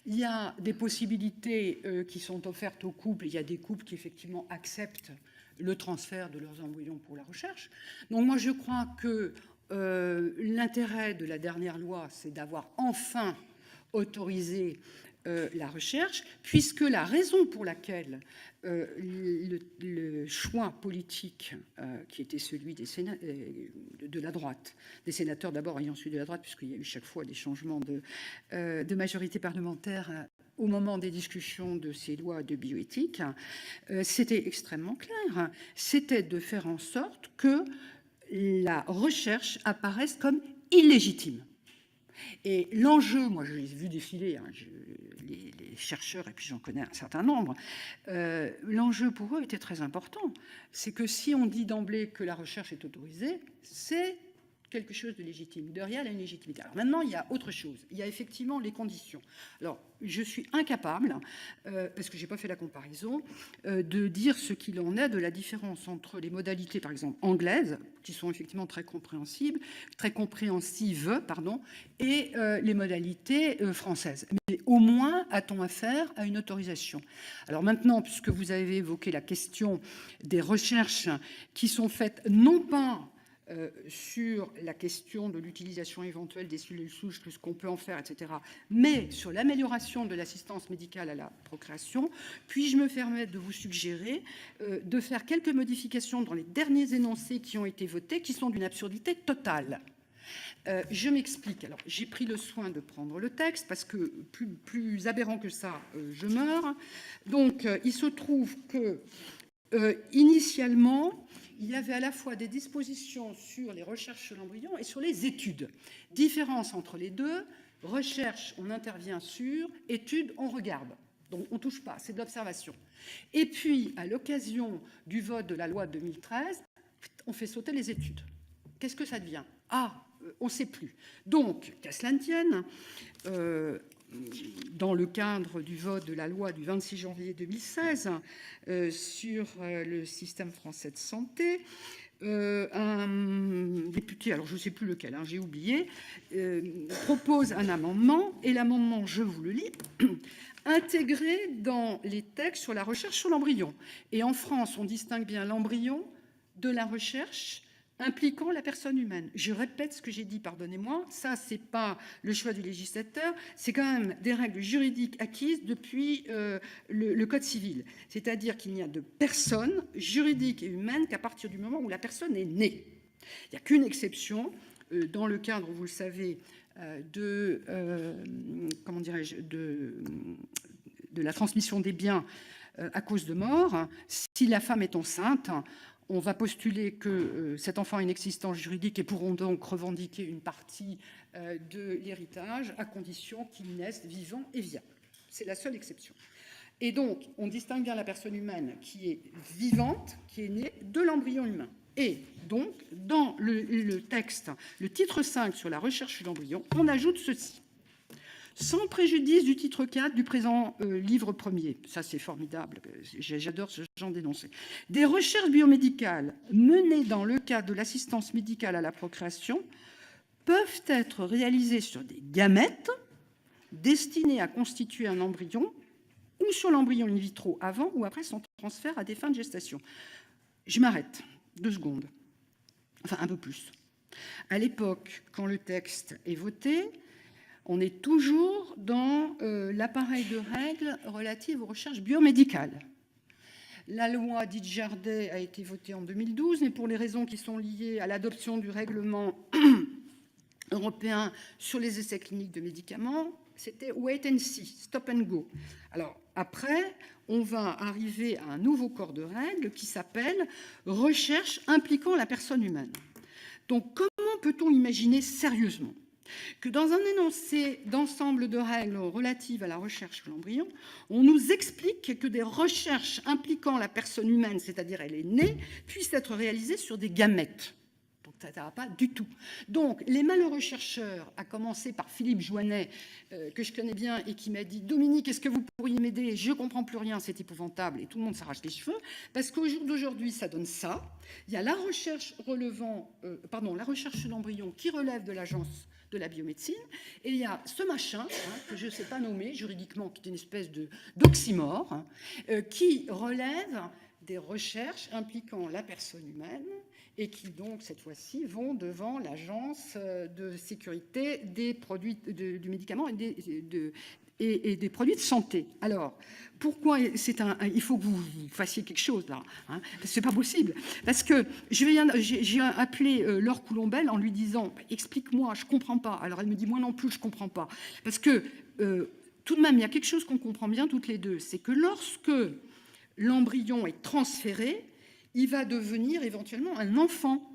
Il y a des possibilités qui sont offertes aux couples, il y a des couples qui effectivement acceptent le transfert de leurs embryons pour la recherche. Donc moi je crois que l'intérêt de la dernière loi, c'est d'avoir enfin autorisé la recherche, puisque la raison pour laquelle le choix politique qui était celui de la droite, des sénateurs d'abord ayant celui de la droite, puisqu'il y a eu chaque fois des changements de majorité parlementaire au moment des discussions de ces lois de bioéthique, c'était extrêmement clair. C'était de faire en sorte que la recherche apparaisse comme illégitime. Et l'enjeu, moi je les ai vus défiler, les chercheurs, et puis j'en connais un certain nombre, l'enjeu pour eux était très important. C'est que si on dit d'emblée que la recherche est autorisée, c'est quelque chose de légitime. Derrière, il y a une légitimité. Alors maintenant, il y a autre chose. Il y a effectivement les conditions. Alors, je suis incapable, parce que je n'ai pas fait la comparaison, de dire ce qu'il en est de la différence entre les modalités, par exemple, anglaises, qui sont effectivement très compréhensives, et les modalités françaises. Mais au moins, a-t-on affaire à une autorisation. Alors maintenant, puisque vous avez évoqué la question des recherches qui sont faites non pas sur la question de l'utilisation éventuelle des cellules souches, ce qu'on peut en faire, etc., mais sur l'amélioration de l'assistance médicale à la procréation, puis-je me permettre de vous suggérer de faire quelques modifications dans les derniers énoncés qui ont été votés, qui sont d'une absurdité totale. Je m'explique. Alors, j'ai pris le soin de prendre le texte parce que plus aberrant que ça, je meurs. Donc, il se trouve que initialement, il y avait à la fois des dispositions sur les recherches sur l'embryon et sur les études. Différence entre les deux, recherche, on intervient sur, études, on regarde. Donc on ne touche pas, c'est de l'observation. Et puis, à l'occasion du vote de la loi 2013, on fait sauter les études. Qu'est-ce que ça devient ? On ne sait plus. Donc, qu'à cela ne tienne, dans le cadre du vote de la loi du 26 janvier 2016 sur le système français de santé, un député, alors je ne sais plus lequel, j'ai oublié, propose un amendement, et l'amendement, je vous le lis, intégré dans les textes sur la recherche sur l'embryon. Et en France, on distingue bien l'embryon de la recherche impliquant la personne humaine. Je répète ce que j'ai dit, pardonnez-moi, ça, c'est pas le choix du législateur, c'est quand même des règles juridiques acquises depuis le Code civil. C'est-à-dire qu'il n'y a de personne juridique et humaine qu'à partir du moment où la personne est née. Il n'y a qu'une exception, dans le cadre, vous le savez, de la transmission des biens à cause de mort. Si la femme est enceinte, on va postuler que cet enfant a une existence juridique et pourront donc revendiquer une partie de l'héritage à condition qu'il naisse vivant et viable. C'est la seule exception. Et donc, on distingue bien la personne humaine qui est vivante, qui est née, de l'embryon humain. Et donc, dans le texte, le titre 5 sur la recherche sur l'embryon, on ajoute ceci. Sans préjudice du titre 4 du présent livre premier. Ça, c'est formidable. J'adore ce genre d'énoncé. Des recherches biomédicales menées dans le cadre de l'assistance médicale à la procréation peuvent être réalisées sur des gamètes destinés à constituer un embryon ou sur l'embryon in vitro avant ou après son transfert à des fins de gestation. Je m'arrête 2 secondes. Enfin, un peu plus. À l'époque, quand le texte est voté, on est toujours dans l'appareil de règles relatives aux recherches biomédicales. La loi dite Jardet a été votée en 2012, mais pour les raisons qui sont liées à l'adoption du règlement européen sur les essais cliniques de médicaments, c'était wait and see, stop and go. Alors après, on va arriver à un nouveau corps de règles qui s'appelle recherche impliquant la personne humaine. Donc comment peut-on imaginer sérieusement que dans un énoncé d'ensemble de règles relatives à la recherche sur l'embryon, on nous explique que des recherches impliquant la personne humaine, c'est-à-dire elle est née, puissent être réalisées sur des gamètes. Donc ça ne va pas du tout. Donc les malheureux chercheurs, à commencer par Philippe Joannet, que je connais bien et qui m'a dit « Dominique, est-ce que vous pourriez m'aider ? Je ne comprends plus rien, c'est épouvantable. » Et tout le monde s'arrache les cheveux, parce qu'au jour d'aujourd'hui, ça donne ça. Il y a la recherche la recherche sur l'embryon qui relève de l'agence de la biomédecine, et il y a ce machin, que je ne sais pas nommer juridiquement, qui est une espèce d'oxymore, qui relève des recherches impliquant la personne humaine et qui donc, cette fois-ci, vont devant l'Agence de sécurité des produits du médicament et des produits de santé. Alors, pourquoi il faut que vous fassiez quelque chose là, hein, parce que c'est pas possible. Parce que j'ai appelé Laure Coulombelle en lui disant explique-moi, je comprends pas. Alors elle me dit moi non plus je comprends pas. Parce que tout de même il y a quelque chose qu'on comprend bien toutes les deux, c'est que lorsque l'embryon est transféré, il va devenir éventuellement un enfant.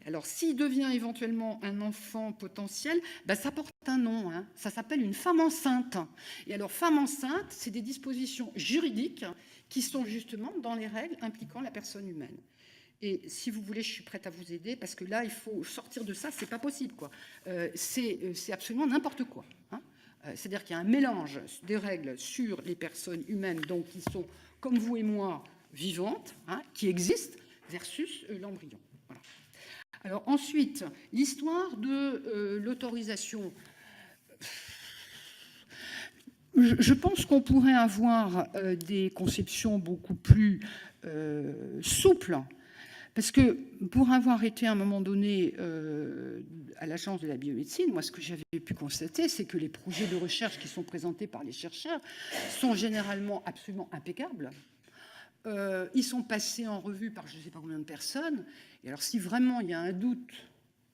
Alors, s'il devient éventuellement un enfant potentiel, ça porte un nom, hein. Ça s'appelle une femme enceinte. Et alors, femme enceinte, c'est des dispositions juridiques qui sont justement dans les règles impliquant la personne humaine. Et si vous voulez, je suis prête à vous aider, parce que là, il faut sortir de ça, c'est pas possible, quoi. C'est absolument n'importe quoi, hein. C'est-à-dire qu'il y a un mélange des règles sur les personnes humaines, donc qui sont, comme vous et moi, vivantes, hein, qui existent, versus l'embryon. Voilà. Alors ensuite, l'histoire de l'autorisation. Je pense qu'on pourrait avoir des conceptions beaucoup plus souples, parce que pour avoir été à un moment donné à l'Agence de la biomédecine, moi ce que j'avais pu constater, c'est que les projets de recherche qui sont présentés par les chercheurs sont généralement absolument impeccables. Ils sont passés en revue par je ne sais pas combien de personnes. Et alors, si vraiment il y a un doute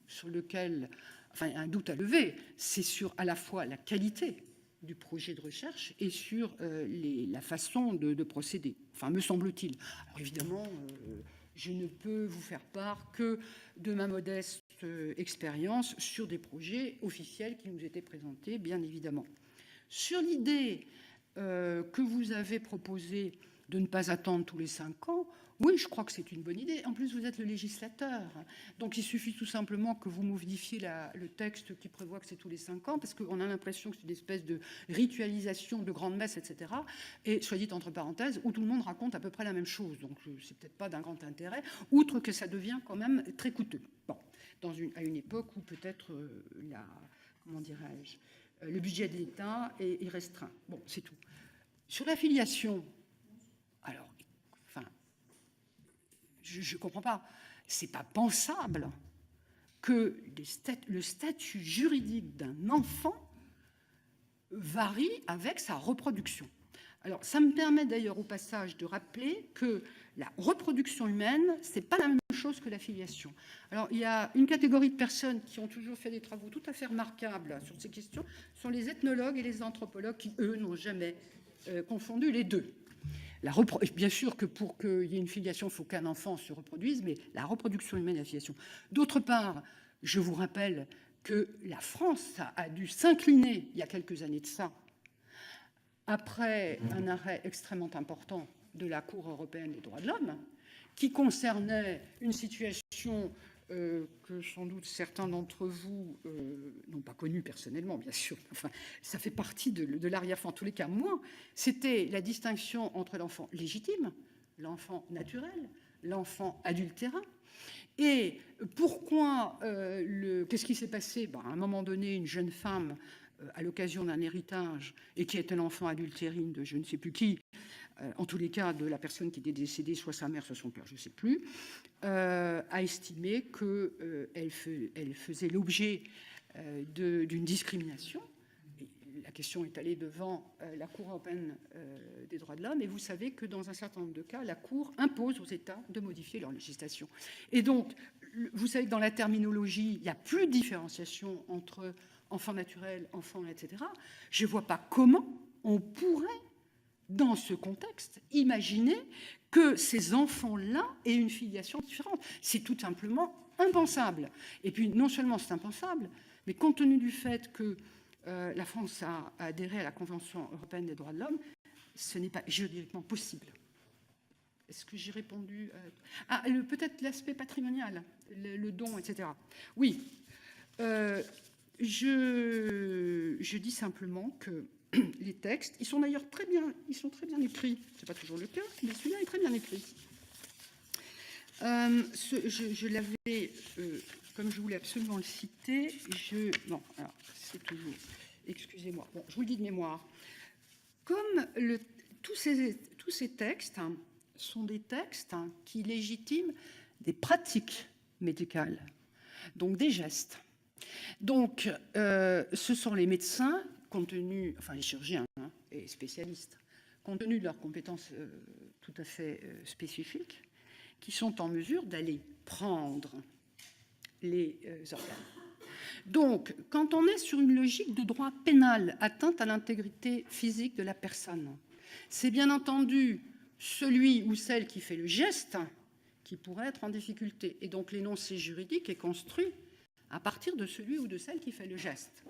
sur lequel, enfin, un doute à lever, c'est sur à la fois la qualité du projet de recherche et sur la façon de procéder. Enfin, me semble-t-il. Alors, évidemment, je ne peux vous faire part que de ma modeste expérience sur des projets officiels qui nous étaient présentés, bien évidemment. Sur l'idée que vous avez proposée de ne pas attendre tous les 5 ans, oui, je crois que c'est une bonne idée. En plus, vous êtes le législateur. Donc, il suffit tout simplement que vous modifiez le texte qui prévoit que c'est tous les 5 ans, parce qu'on a l'impression que c'est une espèce de ritualisation de grandes messes, etc. Et, soit dit entre parenthèses, où tout le monde raconte à peu près la même chose. Donc, c'est peut-être pas d'un grand intérêt, outre que ça devient quand même très coûteux. Bon, à une époque où peut-être comment dirais-je, le budget de l'État est restreint. Bon, c'est tout. Sur la filiation, alors, enfin, je ne comprends pas. Ce n'est pas pensable que le statut juridique d'un enfant varie avec sa reproduction. Alors, ça me permet d'ailleurs au passage de rappeler que la reproduction humaine, ce n'est pas la même chose que la filiation. Alors, il y a une catégorie de personnes qui ont toujours fait des travaux tout à fait remarquables sur ces questions, sont les ethnologues et les anthropologues qui, eux, n'ont jamais confondu les deux. Bien sûr que pour qu'il y ait une filiation, il faut qu'un enfant se reproduise, mais la reproduction humaine et la filiation. D'autre part, je vous rappelle que la France a dû s'incliner, il y a quelques années de ça, après un arrêt extrêmement important de la Cour européenne des droits de l'homme, qui concernait une situation que sans doute certains d'entre vous n'ont pas connue personnellement, bien sûr. Enfin, ça fait partie de l'arrière-plan. En tous les cas, moi, c'était la distinction entre l'enfant légitime, l'enfant naturel, l'enfant adultérin. Et pourquoi qu'est-ce qui s'est passé ? À un moment donné, une jeune femme, à l'occasion d'un héritage, et qui est un enfant adultérine de je ne sais plus qui, en tous les cas de la personne qui était décédée, soit sa mère, soit son père, je ne sais plus, a estimé qu'elle faisait l'objet d'une discrimination. Et la question est allée devant la Cour européenne des droits de l'homme, et vous savez que dans un certain nombre de cas, la Cour impose aux États de modifier leur législation. Et donc, vous savez que dans la terminologie, il n'y a plus de différenciation entre enfant naturel, enfant, etc. Je ne vois pas comment on pourrait, dans ce contexte, imaginer que ces enfants-là aient une filiation différente. C'est tout simplement impensable. Et puis, non seulement c'est impensable, mais compte tenu du fait que la France a adhéré à la Convention européenne des droits de l'homme, ce n'est pas juridiquement possible. Est-ce que j'ai répondu peut-être l'aspect patrimonial, le don, etc. Oui. Je dis simplement que les textes, ils sont d'ailleurs très bien écrits. C'est pas toujours le cas, mais celui-là est très bien écrit. Je l'avais, comme je voulais absolument le citer, non, alors c'est toujours, excusez-moi, bon, je vous le dis de mémoire. Comme tous ces textes sont des textes qui légitiment des pratiques médicales, donc des gestes. Donc, ce sont les médecins, les chirurgiens et spécialistes, compte tenu de leurs compétences tout à fait spécifiques, qui sont en mesure d'aller prendre les organes. Donc, quand on est sur une logique de droit pénal, atteinte à l'intégrité physique de la personne, c'est bien entendu celui ou celle qui fait le geste qui pourrait être en difficulté. Et donc, l'énoncé juridique est construit à partir de celui ou de celle qui fait le geste.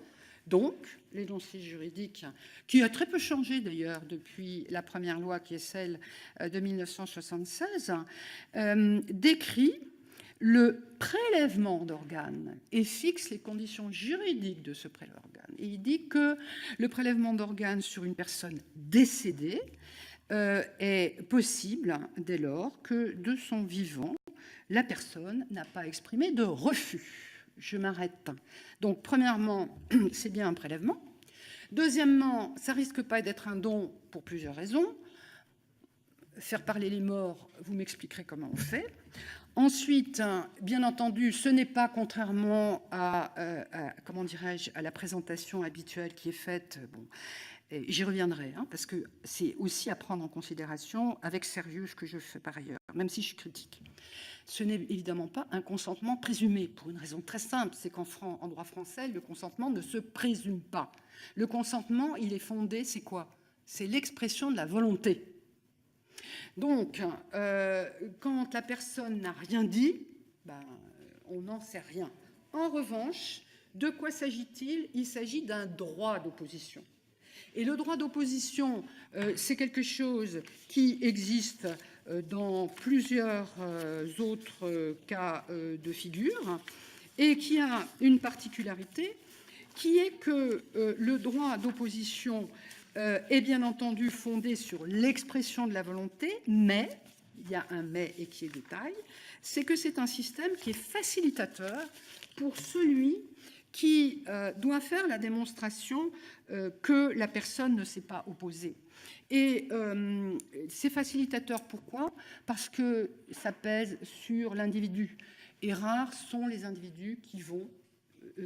Donc, l'énoncé juridique, qui a très peu changé d'ailleurs depuis la première loi qui est celle de 1976, décrit le prélèvement d'organes et fixe les conditions juridiques de ce prélèvement d'organes. Et il dit que le prélèvement d'organes sur une personne décédée est possible dès lors que de son vivant, la personne n'a pas exprimé de refus. Je m'arrête. Donc, premièrement, c'est bien un prélèvement. Deuxièmement, ça risque pas d'être un don pour plusieurs raisons. Faire parler les morts, vous m'expliquerez comment on fait. Ensuite, bien entendu, ce n'est pas, contrairement à la présentation habituelle qui est faite, j'y reviendrai, parce que c'est aussi à prendre en considération avec sérieux ce que je fais par ailleurs, même si je suis critique. Ce n'est évidemment pas un consentement présumé, pour une raison très simple, c'est qu'en droit français, le consentement ne se présume pas. Le consentement, il est fondé, c'est quoi? C'est l'expression de la volonté. Donc, quand la personne n'a rien dit, on n'en sait rien. En revanche, de quoi s'agit-il? Il s'agit d'un droit d'opposition. Et le droit d'opposition, c'est quelque chose qui existe dans plusieurs autres cas de figure et qui a une particularité qui est que le droit d'opposition est bien entendu fondé sur l'expression de la volonté, mais, il y a un mais et qui est détail, c'est que c'est un système qui est facilitateur pour celui qui doit faire la démonstration que la personne ne s'est pas opposée. Et c'est facilitateur, pourquoi? Parce que ça pèse sur l'individu. Et rares sont les individus qui vont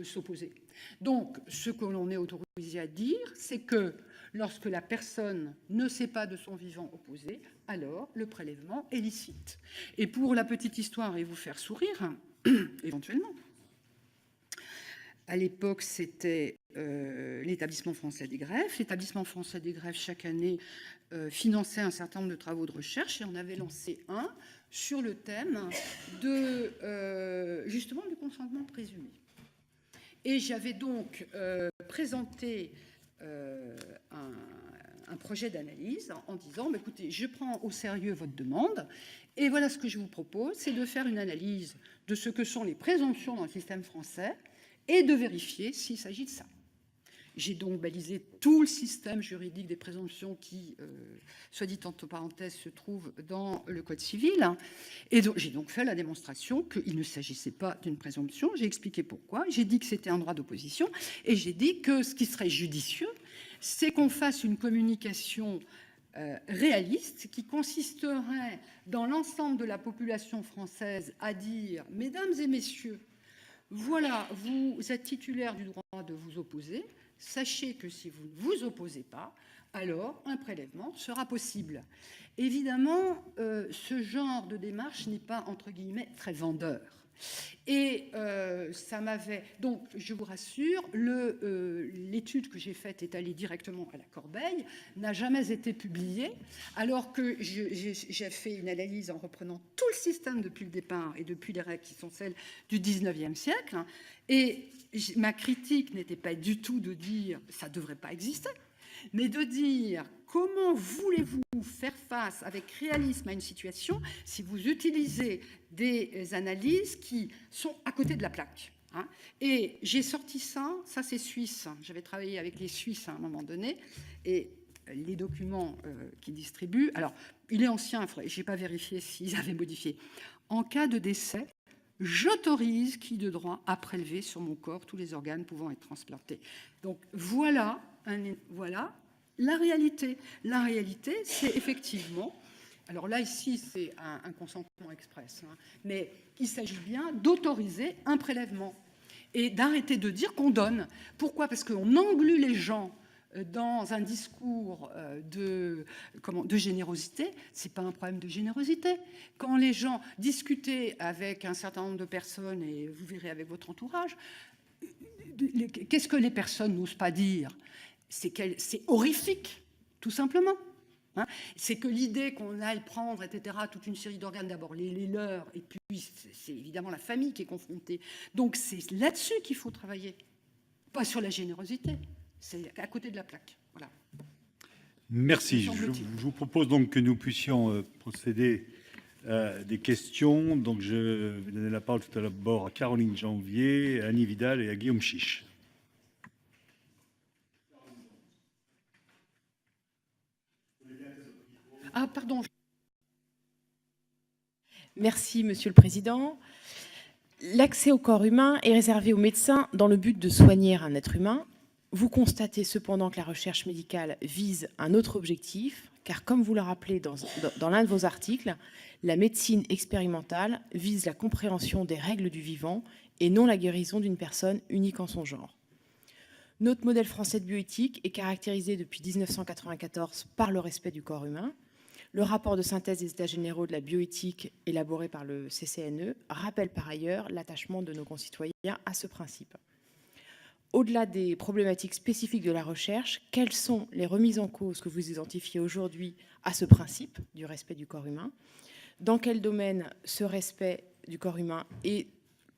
s'opposer. Donc, ce que l'on est autorisé à dire, c'est que lorsque la personne ne s'est pas de son vivant opposé, alors le prélèvement est licite. Et pour la petite histoire et vous faire sourire, éventuellement, à l'époque, c'était l'Établissement français des greffes. L'Établissement français des greffes, chaque année, finançait un certain nombre de travaux de recherche et on avait lancé un sur le thème justement du consentement présumé. Et j'avais donc présenté un projet d'analyse en disant, écoutez, je prends au sérieux votre demande et voilà ce que je vous propose, c'est de faire une analyse de ce que sont les présomptions dans le système français et de vérifier s'il s'agit de ça. J'ai donc balisé tout le système juridique des présomptions qui, soit dit entre parenthèses, se trouve dans le Code civil. Et donc, j'ai donc fait la démonstration qu'il ne s'agissait pas d'une présomption. J'ai expliqué pourquoi. J'ai dit que c'était un droit d'opposition. Et j'ai dit que ce qui serait judicieux, c'est qu'on fasse une communication réaliste qui consisterait dans l'ensemble de la population française à dire « Mesdames et messieurs, voilà, vous êtes titulaires du droit de vous opposer. Sachez que si vous ne vous opposez pas, alors un prélèvement sera possible. » Évidemment, ce genre de démarche n'est pas, entre guillemets, très vendeur. Et ça m'avait... Donc, je vous rassure, l'étude que j'ai faite est allée directement à la corbeille, n'a jamais été publiée, alors que j'ai fait une analyse en reprenant tout le système depuis le départ et depuis les règles qui sont celles du 19e siècle. Et ma critique n'était pas du tout de dire « ça ne devrait pas exister », mais de dire comment voulez-vous faire face avec réalisme à une situation si vous utilisez des analyses qui sont à côté de la plaque. Et j'ai sorti ça c'est suisse. J'avais travaillé avec les Suisses à un moment donné, et les documents qu'ils distribuent, alors il est ancien, je n'ai pas vérifié s'ils avaient modifié. En cas de décès, j'autorise qui de droit à prélever sur mon corps tous les organes pouvant être transplantés. Donc voilà la réalité. La réalité, c'est effectivement Alors là, ici, c'est un consentement express, hein, mais il s'agit bien d'autoriser un prélèvement et d'arrêter de dire qu'on donne. Pourquoi? Parce qu'on englue les gens dans un discours de générosité. Ce n'est pas un problème de générosité. Quand les gens discutaient avec un certain nombre de personnes, et vous verrez avec votre entourage, qu'est-ce que les personnes n'osent pas dire? C'est horrifique, tout simplement. Hein, c'est que l'idée qu'on aille prendre, etc., toute une série d'organes, d'abord les leurs, et puis c'est évidemment la famille qui est confrontée. Donc c'est là-dessus qu'il faut travailler, pas sur la générosité. C'est à côté de la plaque. Voilà. Merci. Je vous propose donc que nous puissions procéder à des questions. Donc je vais donner la parole tout à l'abord à Caroline Janvier, à Annie Vidal et à Guillaume Chiche. Ah, pardon. Merci, Monsieur le Président. L'accès au corps humain est réservé aux médecins dans le but de soigner un être humain. Vous constatez cependant que la recherche médicale vise un autre objectif, car comme vous le rappelez dans l'un de vos articles, la médecine expérimentale vise la compréhension des règles du vivant et non la guérison d'une personne unique en son genre. Notre modèle français de bioéthique est caractérisé depuis 1994 par le respect du corps humain. Le rapport de synthèse des États généraux de la bioéthique élaboré par le CCNE rappelle par ailleurs l'attachement de nos concitoyens à ce principe. Au-delà des problématiques spécifiques de la recherche, quelles sont les remises en cause que vous identifiez aujourd'hui à ce principe du respect du corps humain? Dans quel domaine ce respect du corps humain et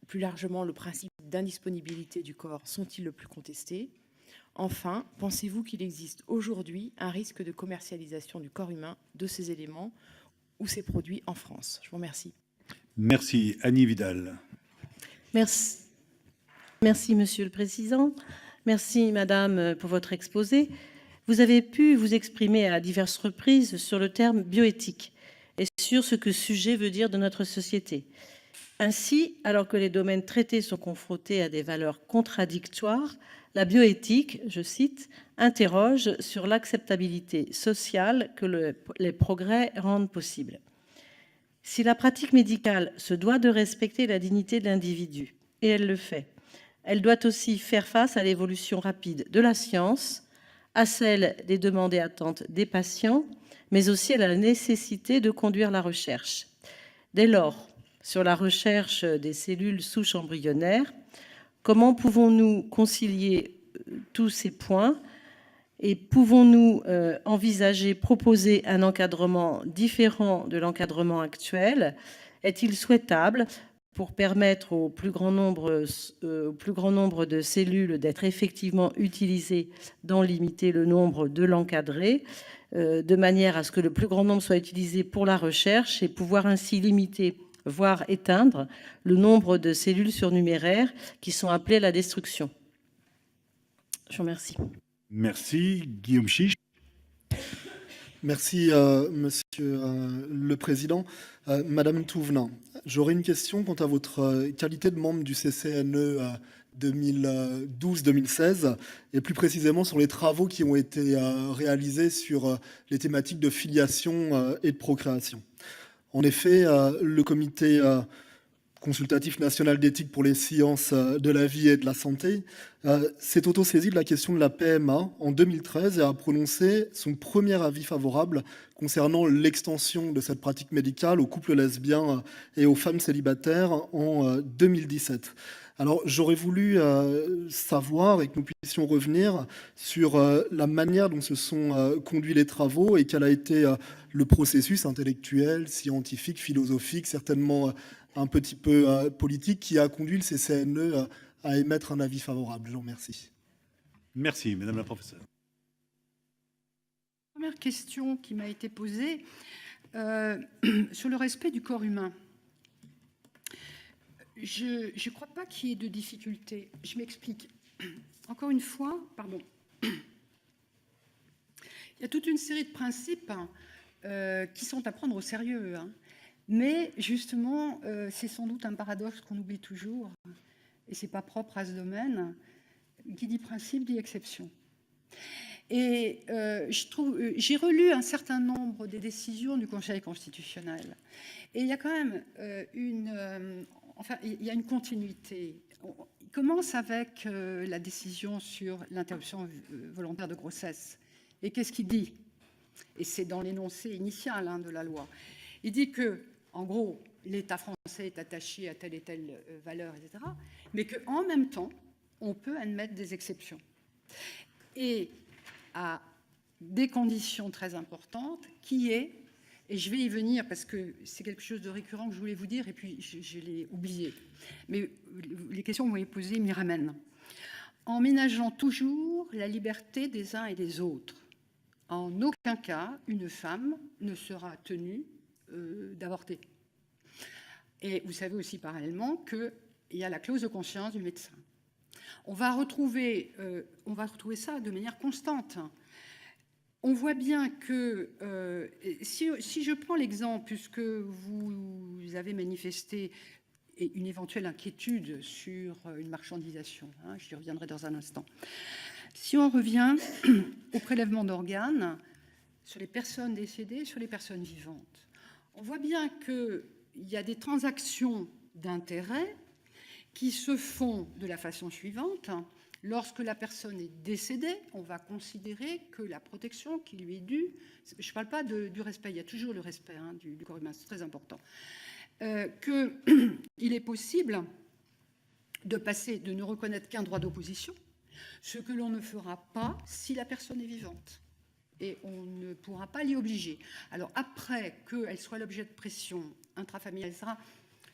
plus largement le principe d'indisponibilité du corps sont-ils le plus contestés? Enfin, pensez-vous qu'il existe aujourd'hui un risque de commercialisation du corps humain, de ces éléments ou ces produits en France? Je vous remercie. Merci. Annie Vidal. Merci. Merci, Monsieur le Président. Merci, Madame, pour votre exposé. Vous avez pu vous exprimer à diverses reprises sur le terme bioéthique et sur ce que sujet veut dire de notre société. Ainsi, alors que les domaines traités sont confrontés à des valeurs contradictoires, la bioéthique, je cite, interroge sur l'acceptabilité sociale que les progrès rendent possible. Si la pratique médicale se doit de respecter la dignité de l'individu, et elle le fait, elle doit aussi faire face à l'évolution rapide de la science, à celle des demandes et attentes des patients, mais aussi à la nécessité de conduire la recherche. Dès lors, sur la recherche des cellules souches embryonnaires, comment pouvons-nous concilier tous ces points et pouvons-nous envisager, proposer un encadrement différent de l'encadrement actuel? Est-il souhaitable, pour permettre au plus grand nombre de cellules d'être effectivement utilisées, d'en limiter le nombre, de l'encadrer, de manière à ce que le plus grand nombre soit utilisé pour la recherche et pouvoir ainsi limiter, voire éteindre, le nombre de cellules surnuméraires qui sont appelées à la destruction? Je vous remercie. Merci. Guillaume Chiche. Merci, Monsieur le Président. Madame Touvenin, j'aurais une question quant à votre qualité de membre du CCNE 2012-2016, et plus précisément sur les travaux qui ont été réalisés sur les thématiques de filiation et de procréation. En effet, le comité consultatif national d'éthique pour les sciences de la vie et de la santé s'est autosaisi de la question de la PMA en 2013 et a prononcé son premier avis favorable concernant l'extension de cette pratique médicale aux couples lesbiens et aux femmes célibataires en 2017. Alors, j'aurais voulu savoir et que nous puissions revenir sur la manière dont se sont conduits les travaux et quel a été le processus intellectuel, scientifique, philosophique, certainement un petit peu politique, qui a conduit le CCNE à émettre un avis favorable. Je vous remercie. Merci, Madame la professeure. Première question qui m'a été posée sur le respect du corps humain. Je ne crois pas qu'il y ait de difficulté. Je m'explique. Encore une fois, pardon. Il y a toute une série de principes qui sont à prendre au sérieux. Mais justement, c'est sans doute un paradoxe qu'on oublie toujours, et ce n'est pas propre à ce domaine. Qui dit principe dit exception. Et j'ai relu un certain nombre des décisions du Conseil constitutionnel. Et il y a quand même il y a une continuité. Il commence avec la décision sur l'interruption volontaire de grossesse. Et qu'est-ce qu'il dit? Et c'est dans l'énoncé initial de la loi. Il dit que, en gros, l'État français est attaché à telle et telle valeur, etc., mais qu'en même temps, on peut admettre des exceptions. Et à des conditions très importantes, qui est, et je vais y venir parce que c'est quelque chose de récurrent que je voulais vous dire, et puis je l'ai oublié, mais les questions que vous m'avez posées m'y ramènent. En ménageant toujours la liberté des uns et des autres. En aucun cas, une femme ne sera tenue d'avorter. Et vous savez aussi parallèlement qu'il y a la clause de conscience du médecin. On va retrouver ça de manière constante. On voit bien que, si je prends l'exemple, puisque vous avez manifesté une éventuelle inquiétude sur une marchandisation, j'y reviendrai dans un instant. Si on revient au prélèvement d'organes sur les personnes décédées, sur les personnes vivantes, on voit bien qu'il y a des transactions d'intérêt qui se font de la façon suivante. Lorsque la personne est décédée, on va considérer que la protection qui lui est due, je ne parle pas du respect, il y a toujours le respect du corps humain, c'est très important, qu'il est possible de ne reconnaître qu'un droit d'opposition, ce que l'on ne fera pas si la personne est vivante. Et on ne pourra pas l'y obliger. Alors après qu'elle soit l'objet de pression intrafamiliale, etc.,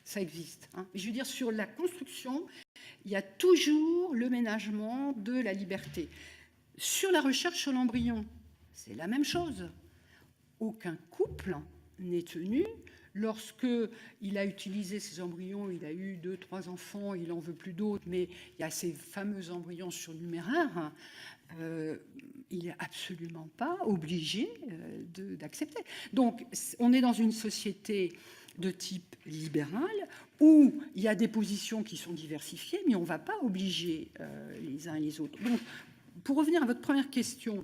ça existe. Je veux dire, sur la construction, il y a toujours le ménagement de la liberté. Sur la recherche sur l'embryon, c'est la même chose. Aucun couple n'est tenu. Lorsqu'il a utilisé ses embryons, il a eu 2, 3 enfants, il n'en veut plus d'autres, mais il y a ces fameux embryons surnuméraires, il n'est absolument pas obligé d'accepter. Donc, on est dans une société de type libéral, où il y a des positions qui sont diversifiées, mais on ne va pas obliger les uns et les autres. Donc, pour revenir à votre première question,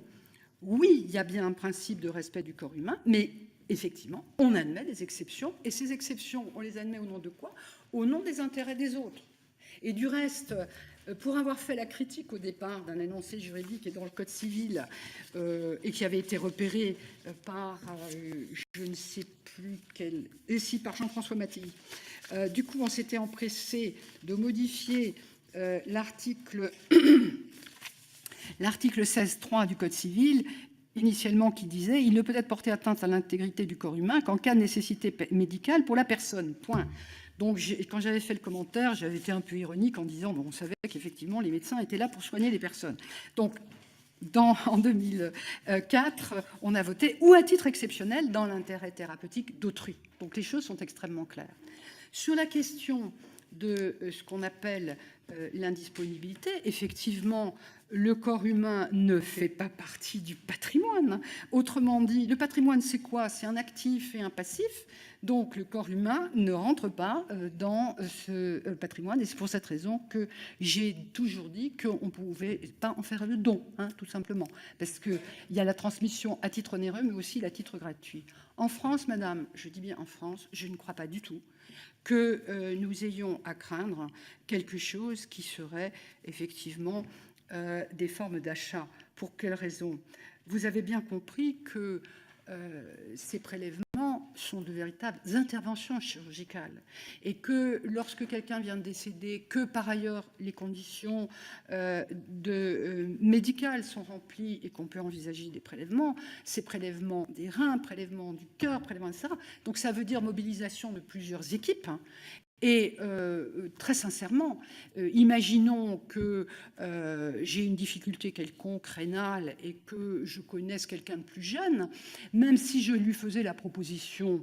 oui, il y a bien un principe de respect du corps humain, mais effectivement, on admet des exceptions, et ces exceptions, on les admet au nom de quoi? Au nom des intérêts des autres. Et du reste, pour avoir fait la critique au départ d'un énoncé juridique et dans le Code civil, et qui avait été repéré par, je ne sais plus quel, et si, par Jean-François Mattei. Du coup, on s'était empressé de modifier l'article 16.3 du Code civil, initialement qui disait « Il ne peut être porté atteinte à l'intégrité du corps humain qu'en cas de nécessité médicale pour la personne. » Point. Donc, quand j'avais fait le commentaire, j'avais été un peu ironique en disant bon, on savait qu'effectivement, les médecins étaient là pour soigner les personnes. Donc, en 2004, on a voté ou à titre exceptionnel dans l'intérêt thérapeutique d'autrui. Donc, les choses sont extrêmement claires. Sur la question de ce qu'on appelle l'indisponibilité, effectivement, le corps humain ne fait pas partie du patrimoine. Autrement dit, le patrimoine, c'est quoi? C'est un actif et un passif. Donc, le corps humain ne rentre pas dans ce patrimoine. Et c'est pour cette raison que j'ai toujours dit qu'on ne pouvait pas en faire le don, tout simplement. Parce qu'il y a la transmission à titre onéreux, mais aussi à titre gratuit. En France, madame, je dis bien en France, je ne crois pas du tout que nous ayons à craindre quelque chose qui serait effectivement des formes d'achat. Pour quelle raison? Vous avez bien compris que ces prélèvements sont de véritables interventions chirurgicales et que lorsque quelqu'un vient de décéder, que par ailleurs les conditions médicales sont remplies et qu'on peut envisager des prélèvements, ces prélèvements des reins, prélèvements du cœur, prélèvements, etc. Donc ça veut dire mobilisation de plusieurs équipes. Et très sincèrement, imaginons que j'ai une difficulté quelconque rénale et que je connaisse quelqu'un de plus jeune, même si je lui faisais la proposition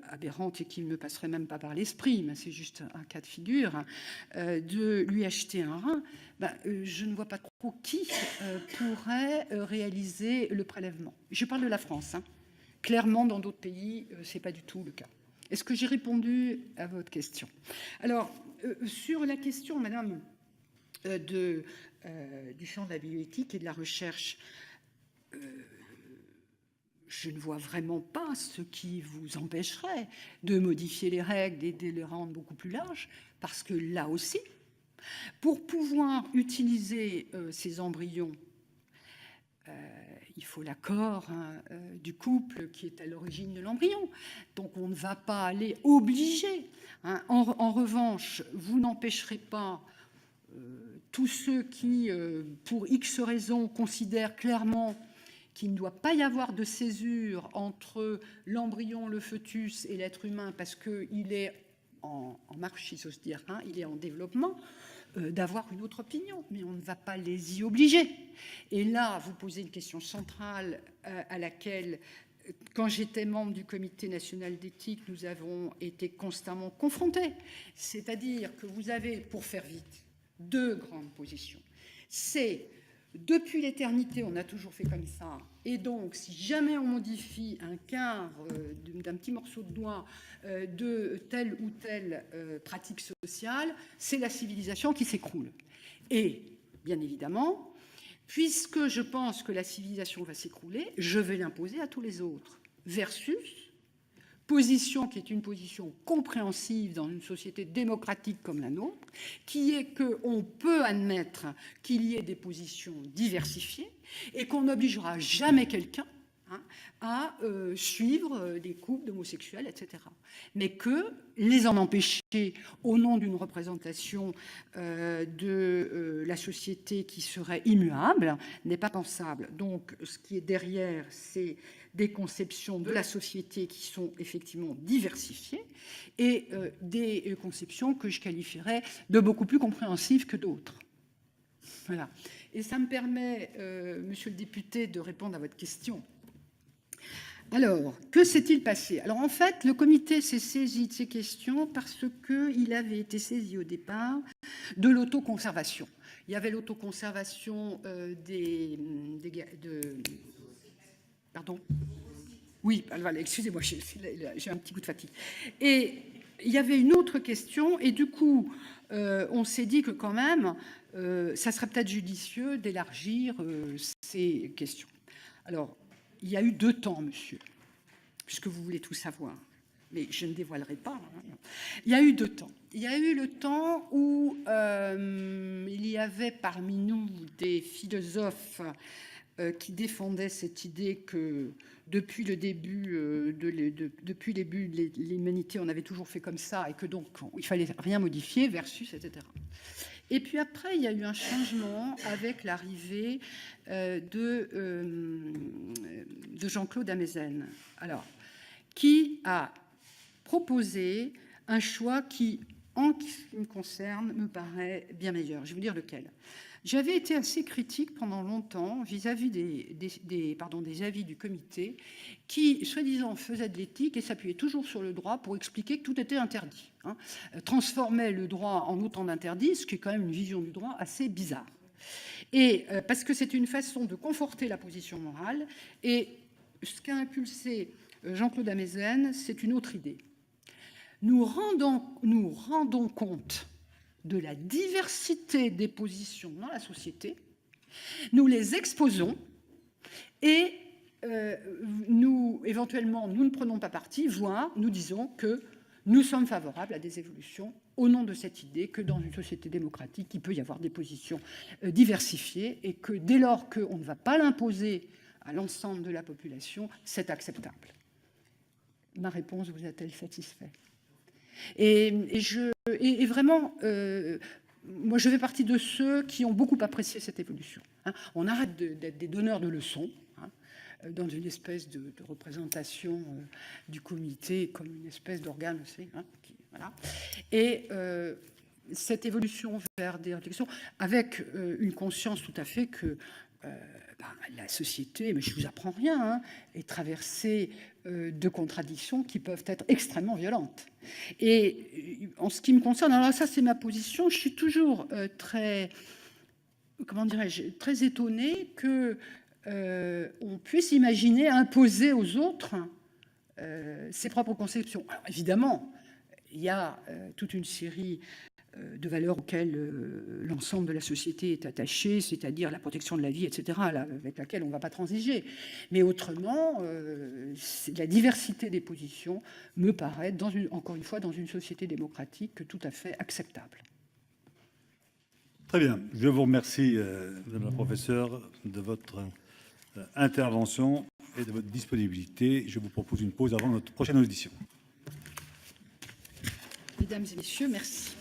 aberrante et qui ne me passerait même pas par l'esprit, mais c'est juste un cas de figure, de lui acheter un rein, je ne vois pas trop qui pourrait réaliser le prélèvement. Je parle de la France. Clairement, dans d'autres pays, ce n'est pas du tout le cas. Est-ce que j'ai répondu à votre question? Alors, sur la question, madame, du champ de la bioéthique et de la recherche, je ne vois vraiment pas ce qui vous empêcherait de modifier les règles et de les rendre beaucoup plus larges, parce que là aussi, pour pouvoir utiliser ces embryons, il faut l'accord du couple qui est à l'origine de l'embryon. Donc on ne va pas aller obliger. En revanche, vous n'empêcherez pas tous ceux qui, pour X raisons, considèrent clairement qu'il ne doit pas y avoir de césure entre l'embryon, le fœtus et l'être humain parce qu'il est en marche, si j'ose dire, il est en développement, d'avoir une autre opinion, mais on ne va pas les y obliger. Et là, vous posez une question centrale à laquelle, quand j'étais membre du Comité national d'éthique, nous avons été constamment confrontés. C'est-à-dire que vous avez, pour faire vite, deux grandes positions. C'est, depuis l'éternité, on a toujours fait comme ça, et donc, si jamais on modifie un quart d'un petit morceau de doigt de telle ou telle pratique sociale, c'est la civilisation qui s'écroule. Et, bien évidemment, puisque je pense que la civilisation va s'écrouler, je vais l'imposer à tous les autres. Versus, position qui est une position compréhensive dans une société démocratique comme la nôtre, qui est qu'on peut admettre qu'il y ait des positions diversifiées et qu'on n'obligera jamais quelqu'un à suivre des couples d'homosexuels, etc. Mais que les en empêcher au nom d'une représentation de la société qui serait immuable n'est pas pensable. Donc, ce qui est derrière, c'est des conceptions de la société qui sont effectivement diversifiées et des conceptions que je qualifierais de beaucoup plus compréhensives que d'autres. Voilà. Et ça me permet, monsieur le député, de répondre à votre question. Alors, que s'est-il passé? Alors, en fait, le comité s'est saisi de ces questions parce qu'il avait été saisi au départ de l'autoconservation. Il y avait l'autoconservation Pardon? Oui, voilà, excusez-moi, j'ai un petit coup de fatigue. Et il y avait une autre question, et du coup, on s'est dit que quand même, ça serait peut-être judicieux d'élargir ces questions. Alors, il y a eu 2 temps, monsieur, puisque vous voulez tout savoir, mais je ne dévoilerai pas. Il y a eu 2 temps. Il y a eu le temps où il y avait parmi nous des philosophes qui défendaient cette idée que depuis le début de l'humanité, on avait toujours fait comme ça et que donc il fallait rien modifier, versus, etc. Et puis après, il y a eu un changement avec l'arrivée de Jean-Claude Amezen, alors, qui a proposé un choix qui, en ce qui me concerne, me paraît bien meilleur. Je vais vous dire lequel. J'avais été assez critique pendant longtemps vis-à-vis des avis du comité qui, soi-disant, faisaient de l'éthique et s'appuyaient toujours sur le droit pour expliquer que tout était interdit. Transformaient le droit en autant d'interdits, ce qui est quand même une vision du droit assez bizarre. Et parce que c'est une façon de conforter la position morale. Et ce qu'a impulsé Jean-Claude Amezen, c'est une autre idée. Nous rendons compte de la diversité des positions dans la société, nous les exposons et éventuellement, nous ne prenons pas parti, voire nous disons que nous sommes favorables à des évolutions au nom de cette idée que dans une société démocratique, il peut y avoir des positions diversifiées et que dès lors qu'on ne va pas l'imposer à l'ensemble de la population, c'est acceptable. Ma réponse vous a-t-elle satisfait? Et vraiment, moi je fais partie de ceux qui ont beaucoup apprécié cette évolution. On arrête d'être des donneurs de leçons dans une espèce de représentation du comité comme une espèce d'organe aussi. Voilà. Et cette évolution vers des réflexions avec une conscience tout à fait que la société, mais je ne vous apprends rien, est traversée de contradictions qui peuvent être extrêmement violentes. Et en ce qui me concerne, alors ça c'est ma position, je suis toujours très, comment dirais-je, très étonnée que on puisse imaginer imposer aux autres ses propres conceptions. Alors évidemment, il y a toute une série de valeurs auxquelles l'ensemble de la société est attaché, c'est-à-dire la protection de la vie, etc., avec laquelle on ne va pas transiger. Mais autrement, la diversité des positions me paraît, encore une fois, dans une société démocratique, tout à fait acceptable. Très bien. Je vous remercie, Madame la professeure, de votre intervention et de votre disponibilité. Je vous propose une pause avant notre prochaine audition. Mesdames et messieurs, merci.